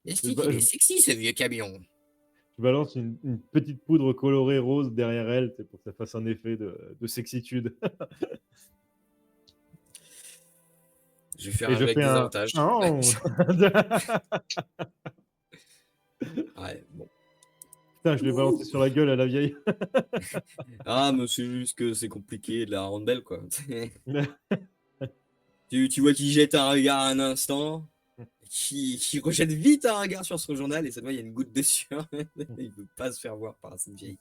est-ce je, qu'il ba- est sexy ce vieux camion? je balance une petite poudre colorée rose derrière elle, c'est pour que ça fasse un effet de sexitude. Je vais faire Et un je jeu avec fais des un... avantages. Oh Ouais, bon. Putain, je l'ai balancé sur la gueule à la vieille. Ah, mais c'est juste que c'est compliqué de la rendre belle, quoi. Tu vois qu'il jette un regard un instant, qui rejette vite un regard sur son journal et cette fois il y a une goutte de sueur. Il veut pas se faire voir par cette vieille.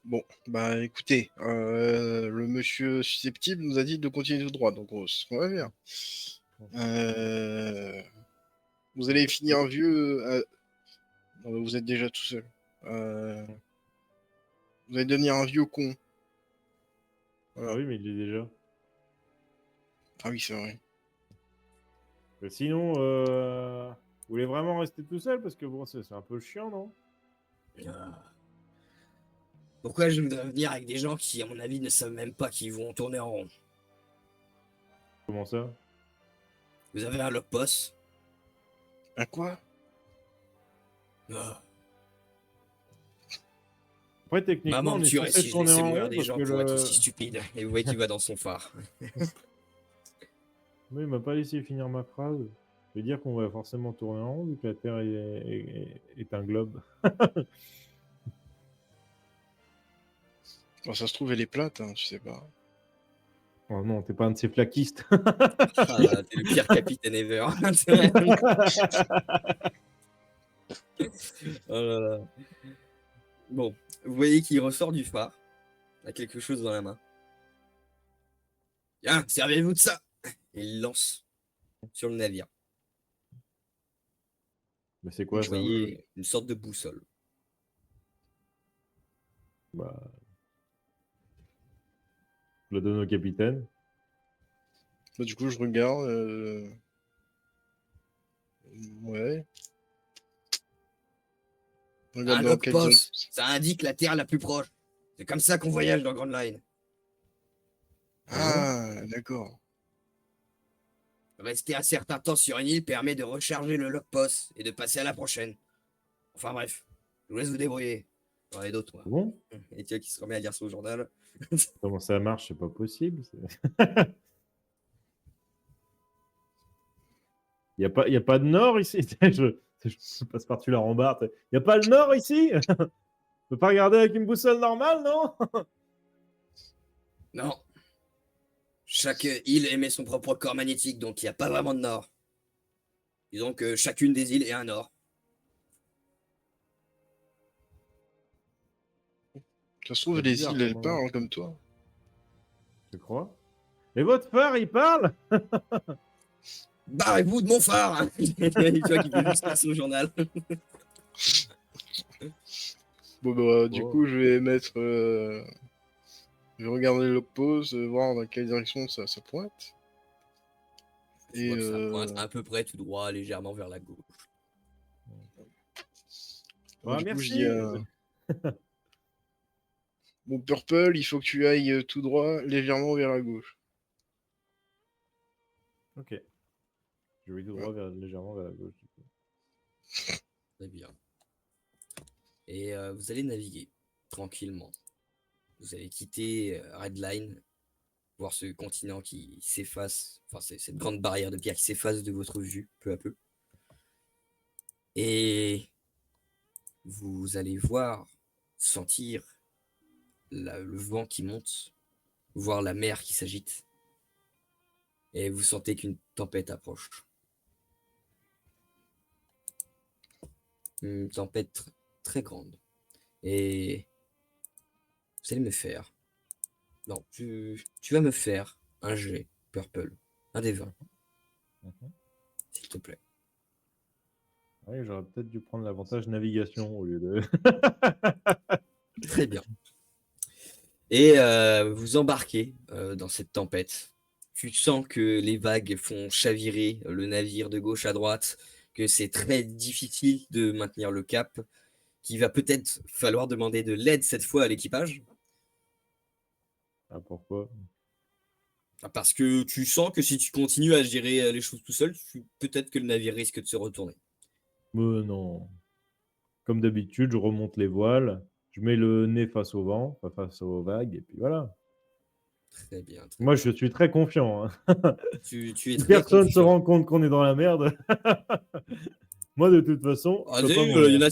Bon, bah écoutez, le monsieur susceptible nous a dit de continuer tout droit, donc ce qu'on va faire. Vous allez finir vieux. Non, mais vous êtes déjà tout seul. Vous allez devenir un vieux con. Voilà. Ah oui, mais il est déjà. Ah oui, c'est vrai. Mais sinon, vous voulez vraiment rester tout seul? Parce que bon, c'est un peu chiant, non? Pourquoi je voudrais venir avec des gens qui, à mon avis, ne savent même pas qu'ils vont tourner en rond? Comment ça? Vous avez un log-post? Un quoi? Ah. Après, techniquement, Maman on me est tuerait censé si je tourner laissais en mourir rond des parce gens que pour être aussi stupides. Et vous voyez qu'il va dans son phare. Oui, il m'a pas laissé finir ma phrase. Je veux dire qu'on va forcément tourner en rond vu que la Terre est un globe. Bon, ça se trouve, elle est plate, hein, je sais pas. Oh non, t'es pas un de ces flaquistes. Ah là, t'es le pire capitaine ever. Oh là là. Bon, vous voyez qu'il ressort du phare. Il a quelque chose dans la main. Tiens, servez-vous de ça. Et il lance sur le navire. Mais c'est Vous quoi ça? voyez une sorte de boussole. Bah, Je la donne au capitaine. Bah, du coup, je regarde. Ouais. Je regarde Un dans quelle log-post, direction. ça indique la terre la plus proche. C'est comme ça qu'on voyage dans Grand Line. Ah, d'accord. Rester un certain temps sur une île permet de recharger le log-post et de passer à la prochaine. Enfin bref, je vous laisse vous débrouiller. J'en ai d'autres, moi. Bon, Et tiens, qui se remet à lire son journal. comment ça marche, c'est pas possible. Il y a pas de nord ici. Je passe par-dessus la rambarde. Il n'y a pas le nord ici. Je peux pas regarder avec une boussole normale, non? Non. Chaque île émet son propre corps magnétique, donc il n'y a pas vraiment de nord. Disons que chacune des îles est un nord. Ça se trouve, C'est les bizarre, îles, elles comment- parlent comme toi. Tu crois? Et votre phare, il parle? Barrez-vous de mon phare. Tu vois qu'il fait juste lire son journal. Bon, bah, du Oh. coup, je vais mettre. Je vais regarder le pause, voir dans quelle direction ça pointe. Je Et vois que ça pointe à peu près tout droit, légèrement vers la gauche. Ah, du coup, je merci. dis bon, Purple, il faut que tu ailles tout droit, légèrement vers la gauche. Ok. Je vais tout droit légèrement vers la gauche. Du coup. Très bien. Et vous allez naviguer tranquillement. Vous allez quitter Redline, voir ce continent qui s'efface, enfin c'est cette grande barrière de pierre qui s'efface de votre vue peu à peu. Et vous allez voir, sentir le vent qui monte, voir la mer qui s'agite. Et vous sentez qu'une tempête approche. Une tempête très grande. Et vous allez me faire... Non, tu vas me faire un jet, Purple. Un des 20, Mhm. s'il te plaît. Oui, j'aurais peut-être dû prendre l'avantage navigation au lieu de. Très bien. Et vous embarquez dans cette tempête. Tu sens que les vagues font chavirer le navire de gauche à droite, que c'est très difficile de maintenir le cap, qu'il va peut-être falloir demander de l'aide cette fois à l'équipage. Ah, pourquoi? Parce que tu sens que si tu continues à gérer les choses tout seul, peut-être que le navire risque de se retourner. Mais non. Comme d'habitude, je remonte les voiles, je mets le nez face au vent, enfin, face aux vagues, et puis voilà. Très bien. Très Moi, bien. je suis très confiant. Hein. Tu es Si très personne se confiant. rend compte qu'on est dans la merde, moi, de toute façon, Ah, je peux pas il y mourir. en a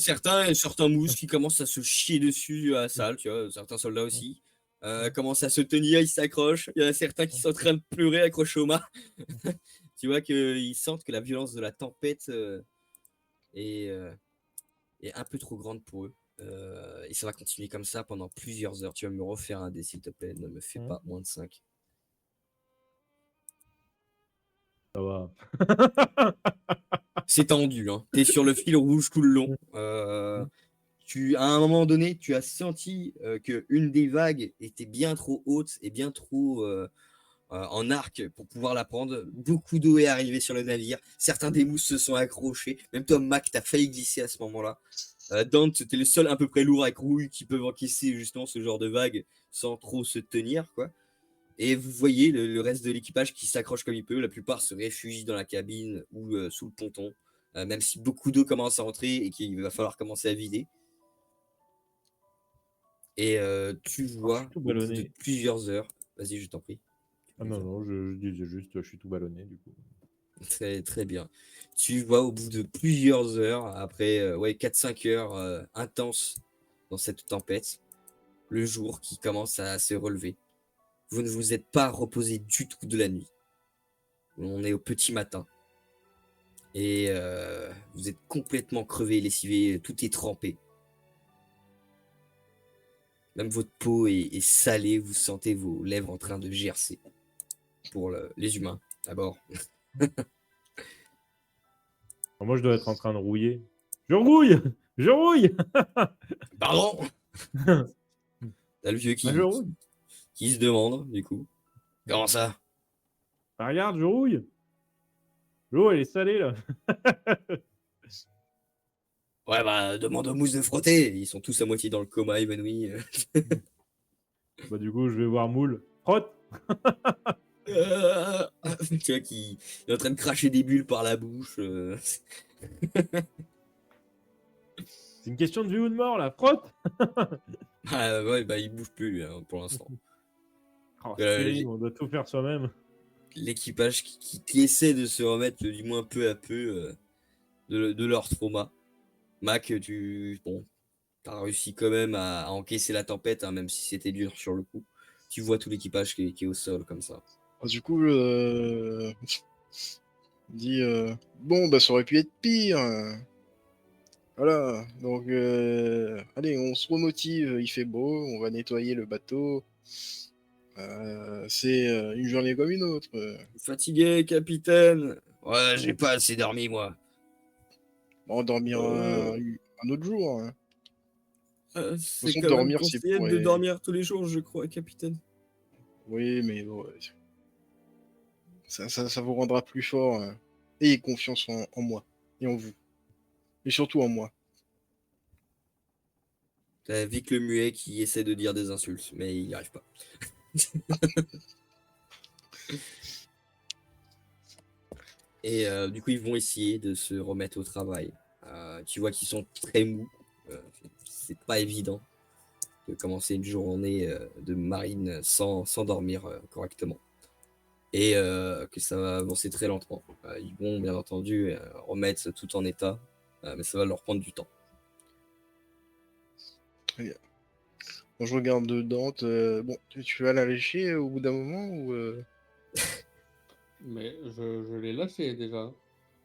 certains mousses qui commencent à se chier dessus à la salle, tu vois, certains soldats aussi. Commencent à se tenir, ils s'accrochent. Il y en a certains qui sont en train de pleurer accrochés au mât. Tu vois qu'ils sentent que la violence de la tempête est un peu trop grande pour eux. Et ça va continuer comme ça pendant plusieurs heures. Tu vas me refaire un dé, s'il te plaît. Ne me fais pas moins de 5. Ça va. C'est tendu, hein. Tu es sur le fil rouge tout le long. À un moment donné, tu as senti qu'une des vagues était bien trop haute et bien trop en arc pour pouvoir la prendre. Beaucoup d'eau est arrivée sur le navire. Certains des mousses se sont accrochés. Même toi, Mac, t'as failli glisser à ce moment-là. Dante, t'es le seul à peu près lourd avec rouille qui peuvent encaisser justement ce genre de vagues sans trop se tenir, quoi. Et vous voyez le reste de l'équipage qui s'accroche comme il peut. La plupart se réfugient dans la cabine ou sous le ponton, même si beaucoup d'eau commence à entrer et qu'il va falloir commencer à vider. Et tu vois, tout au bout de ballonné. plusieurs heures, vas-y, je t'en prie. Ah non, non, je disais juste, je suis tout ballonné, du coup. Très, très bien. Tu vois, au bout de plusieurs heures, après 4-5 heures intenses dans cette tempête, le jour qui commence à se relever. Vous ne vous êtes pas reposé du tout de la nuit. On est au petit matin. Et vous êtes complètement crevé, lessivé, tout est trempé. Même votre peau est salée, vous sentez vos lèvres en train de gercer. Pour les humains, d'abord. Alors moi, je dois être en train de rouiller. Je rouille! Je rouille! Pardon. T'as le vieux Ah, je rouille. Qui se demande, du coup. Comment ça? Bah, regarde, je rouille. L'eau, elle est salée, là. Ouais, bah, demande aux mousses de frotter. Ils sont tous à moitié dans le coma évanoui. Bah, du coup, je vais voir Moule. Frotte. Tu vois qu'il est en train de cracher des bulles par la bouche. C'est une question de vie ou de mort, là. Frotte. Ah ouais, bah il bouge plus hein, pour l'instant. Oh, c'est Euh, terrible, on doit tout faire soi-même. L'équipage qui essaie de se remettre du moins peu à peu de leur trauma. Mac, t'as réussi quand même à encaisser la tempête, hein, même si c'était dur sur le coup. Tu vois tout l'équipage qui est au sol comme ça. Du coup, il dit bon, bah ça aurait pu être pire. Voilà, donc allez, on se remotive, il fait beau, on va nettoyer le bateau. C'est une journée comme une autre. Fatigué, capitaine. Ouais, j'ai pas assez dormi, moi. On dormira un autre jour. Hein. De toute C'est façon, quand même dormir, c'est conseillé pour... de dormir tous les jours, je crois, capitaine. Oui, mais bon, ça vous rendra plus fort. Hein. Ayez confiance en moi et en vous. Et surtout en moi. T'as Vic le muet qui essaie de dire des insultes, mais il n'y arrive pas. Et du coup, ils vont essayer de se remettre au travail. Tu vois qu'ils sont très mous. C'est pas évident de commencer une journée de marine sans dormir correctement. Et que ça va avancer très lentement. Ils vont bien entendu remettre tout en état, mais ça va leur prendre du temps. Très bien. Quand je regarde dedans, bon, tu vas la lécher au bout d'un moment ou Mais je l'ai lâché déjà.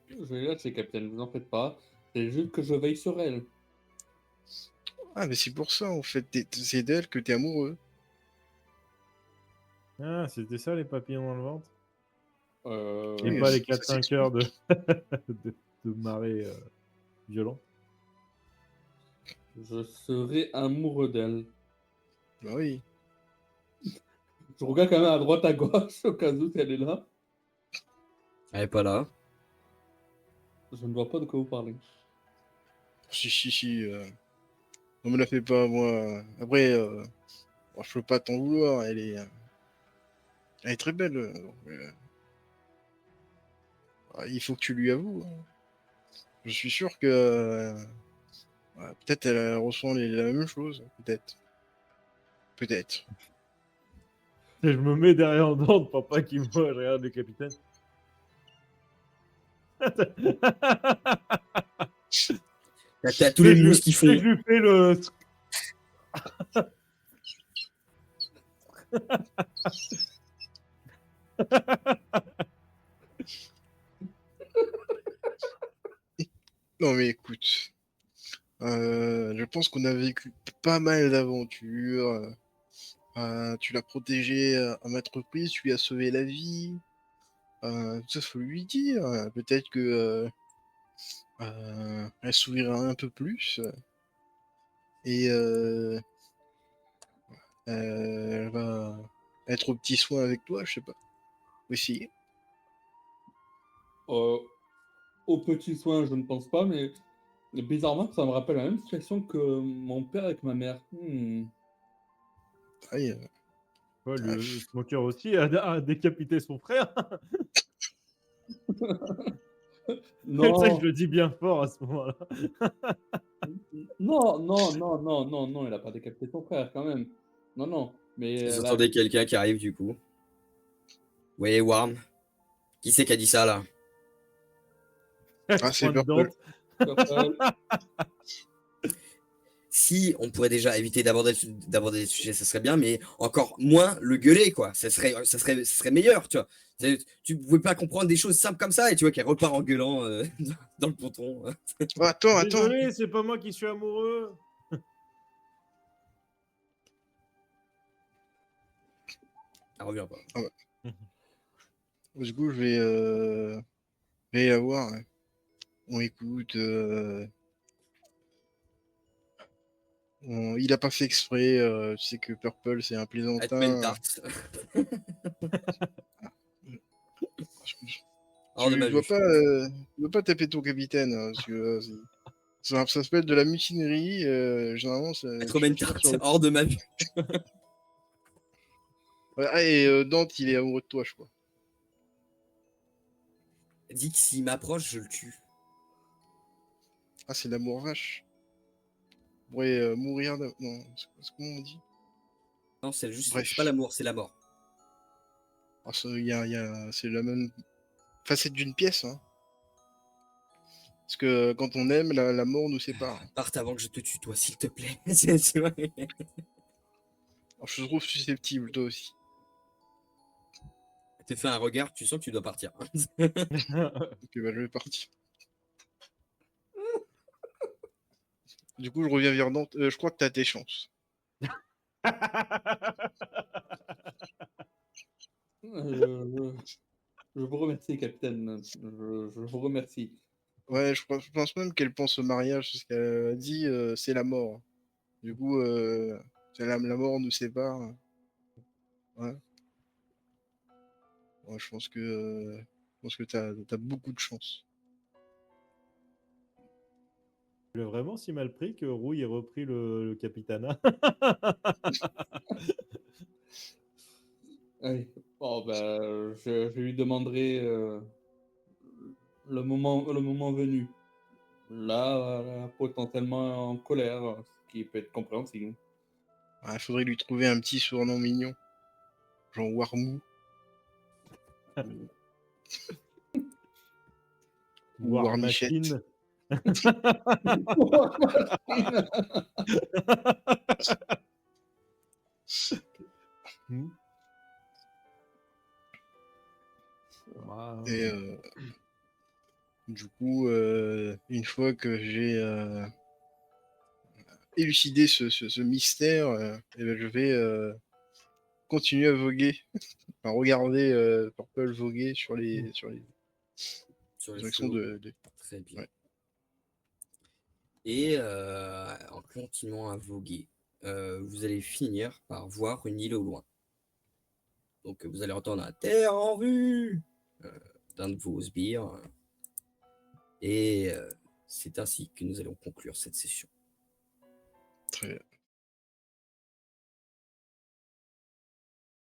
Je l'ai lâché, capitaine, vous en faites pas. C'est juste que je veille sur elle. Ah, mais c'est pour ça, en fait, c'est d'elle que t'es amoureux. Ah, c'était ça, les papillons dans le ventre. Et Oui, pas les ça 4-5 heures de, de marée violente. Je serai amoureux d'elle. Bah oui. Je regarde quand même à droite, à gauche, au cas où si elle est là. Elle est pas là. Je ne vois pas de quoi vous parlez. Si. Ne me la fais pas, moi. Après, bon, je peux pas t'en vouloir. Elle est très belle. Donc, il faut que tu lui avoues. Hein. Je suis sûr que peut-être elle ressent la même chose. Peut-être. Peut-être. Et je me mets derrière en dents pour pas qu'il me voit, je regarde le capitaine. T'as tous les Et mousses qui font. je lui fais le... Non, mais écoute. Je pense qu'on a vécu pas mal d'aventures. Tu l'as protégé à maintes reprises, tu lui as sauvé la vie. Ça, faut lui dire. Peut-être que elle s'ouvrira un peu plus et elle va être au petit soin avec toi, je sais pas. Aussi. Aux petits soins, je ne pense pas, mais bizarrement, ça me rappelle la même situation que mon père avec ma mère. Aïe, Ouais, le smoker aussi a décapité son frère. C'est ça que je Non, le dis bien fort à ce moment-là. non, il a pas décapité son frère quand même. Non, mais Vous entendez quelqu'un qui arrive du coup. Oui, Worm. Qui c'est qui a dit ça là? c'est Point de Purple. dente. Si on pourrait déjà éviter d'aborder des sujets, ça serait bien, mais encore moins le gueuler, quoi. Ça serait meilleur, tu vois. Tu pouvais pas comprendre des choses simples comme ça, et tu vois qu'elle repart en gueulant dans le ponton. Oh, attends. Désolé, c'est pas moi qui suis amoureux. Elle revient pas. Du coup, vais la voir. Hein. On écoute. Il a pas fait exprès. Tu sais que Purple, c'est un Edmund plaisantin. Darks. Tu Hors de ma dois vue. pas, tu dois pas taper ton capitaine. Parce que, ça s'appelle de la mutinerie. Généralement, Edmund tu tires Darks, sur le... hors de ma vue. Ouais, et Dante, il est amoureux de toi, je crois. Dit que s'il m'approche, je le tue. Ah, c'est l'amour vache. Ouais, mourir de... Non, c'est comment on dit? Non, c'est juste, Bref. c'est pas l'amour, c'est la mort. Ah, c'est la même facette d'une pièce. Hein. Parce que quand on aime, la mort nous sépare. Parte avant que je te tue, toi, s'il te plaît. Tu vois. Alors, je te trouve susceptible, toi aussi. Tu fais un regard, tu sens que tu dois partir. Ok, bah, je vais partir. Du coup, je reviens vers Dante. Je crois que t'as tes chances. Je vous remercie, capitaine. Je vous remercie. Ouais, je pense même qu'elle pense au mariage. Ce qu'elle a dit, c'est la mort. Du coup, c'est la mort nous sépare. Ouais. Ouais, je pense que t'as beaucoup de chance. Tu l'as vraiment si mal pris que Rouille ait repris le Capitana. Allez. Bon, bah, je lui demanderai le moment venu. Là, potentiellement en colère, ce qui peut être compréhensible. Il faudrait lui trouver un petit surnom mignon. Genre Warmou. Ou War Warmichette. Machine. Hmm. Wow. Et du coup, une fois que j'ai élucidé ce mystère, eh ben, je vais continuer à voguer. Enfin, regarder Purple voguer sur les Sur le directions flot. de... Très bien. Ouais. Et en continuant à voguer, vous allez finir par voir une île au loin. Donc vous allez entendre un terre en vue d'un de vos sbires. Et c'est ainsi que nous allons conclure cette session. Très bien.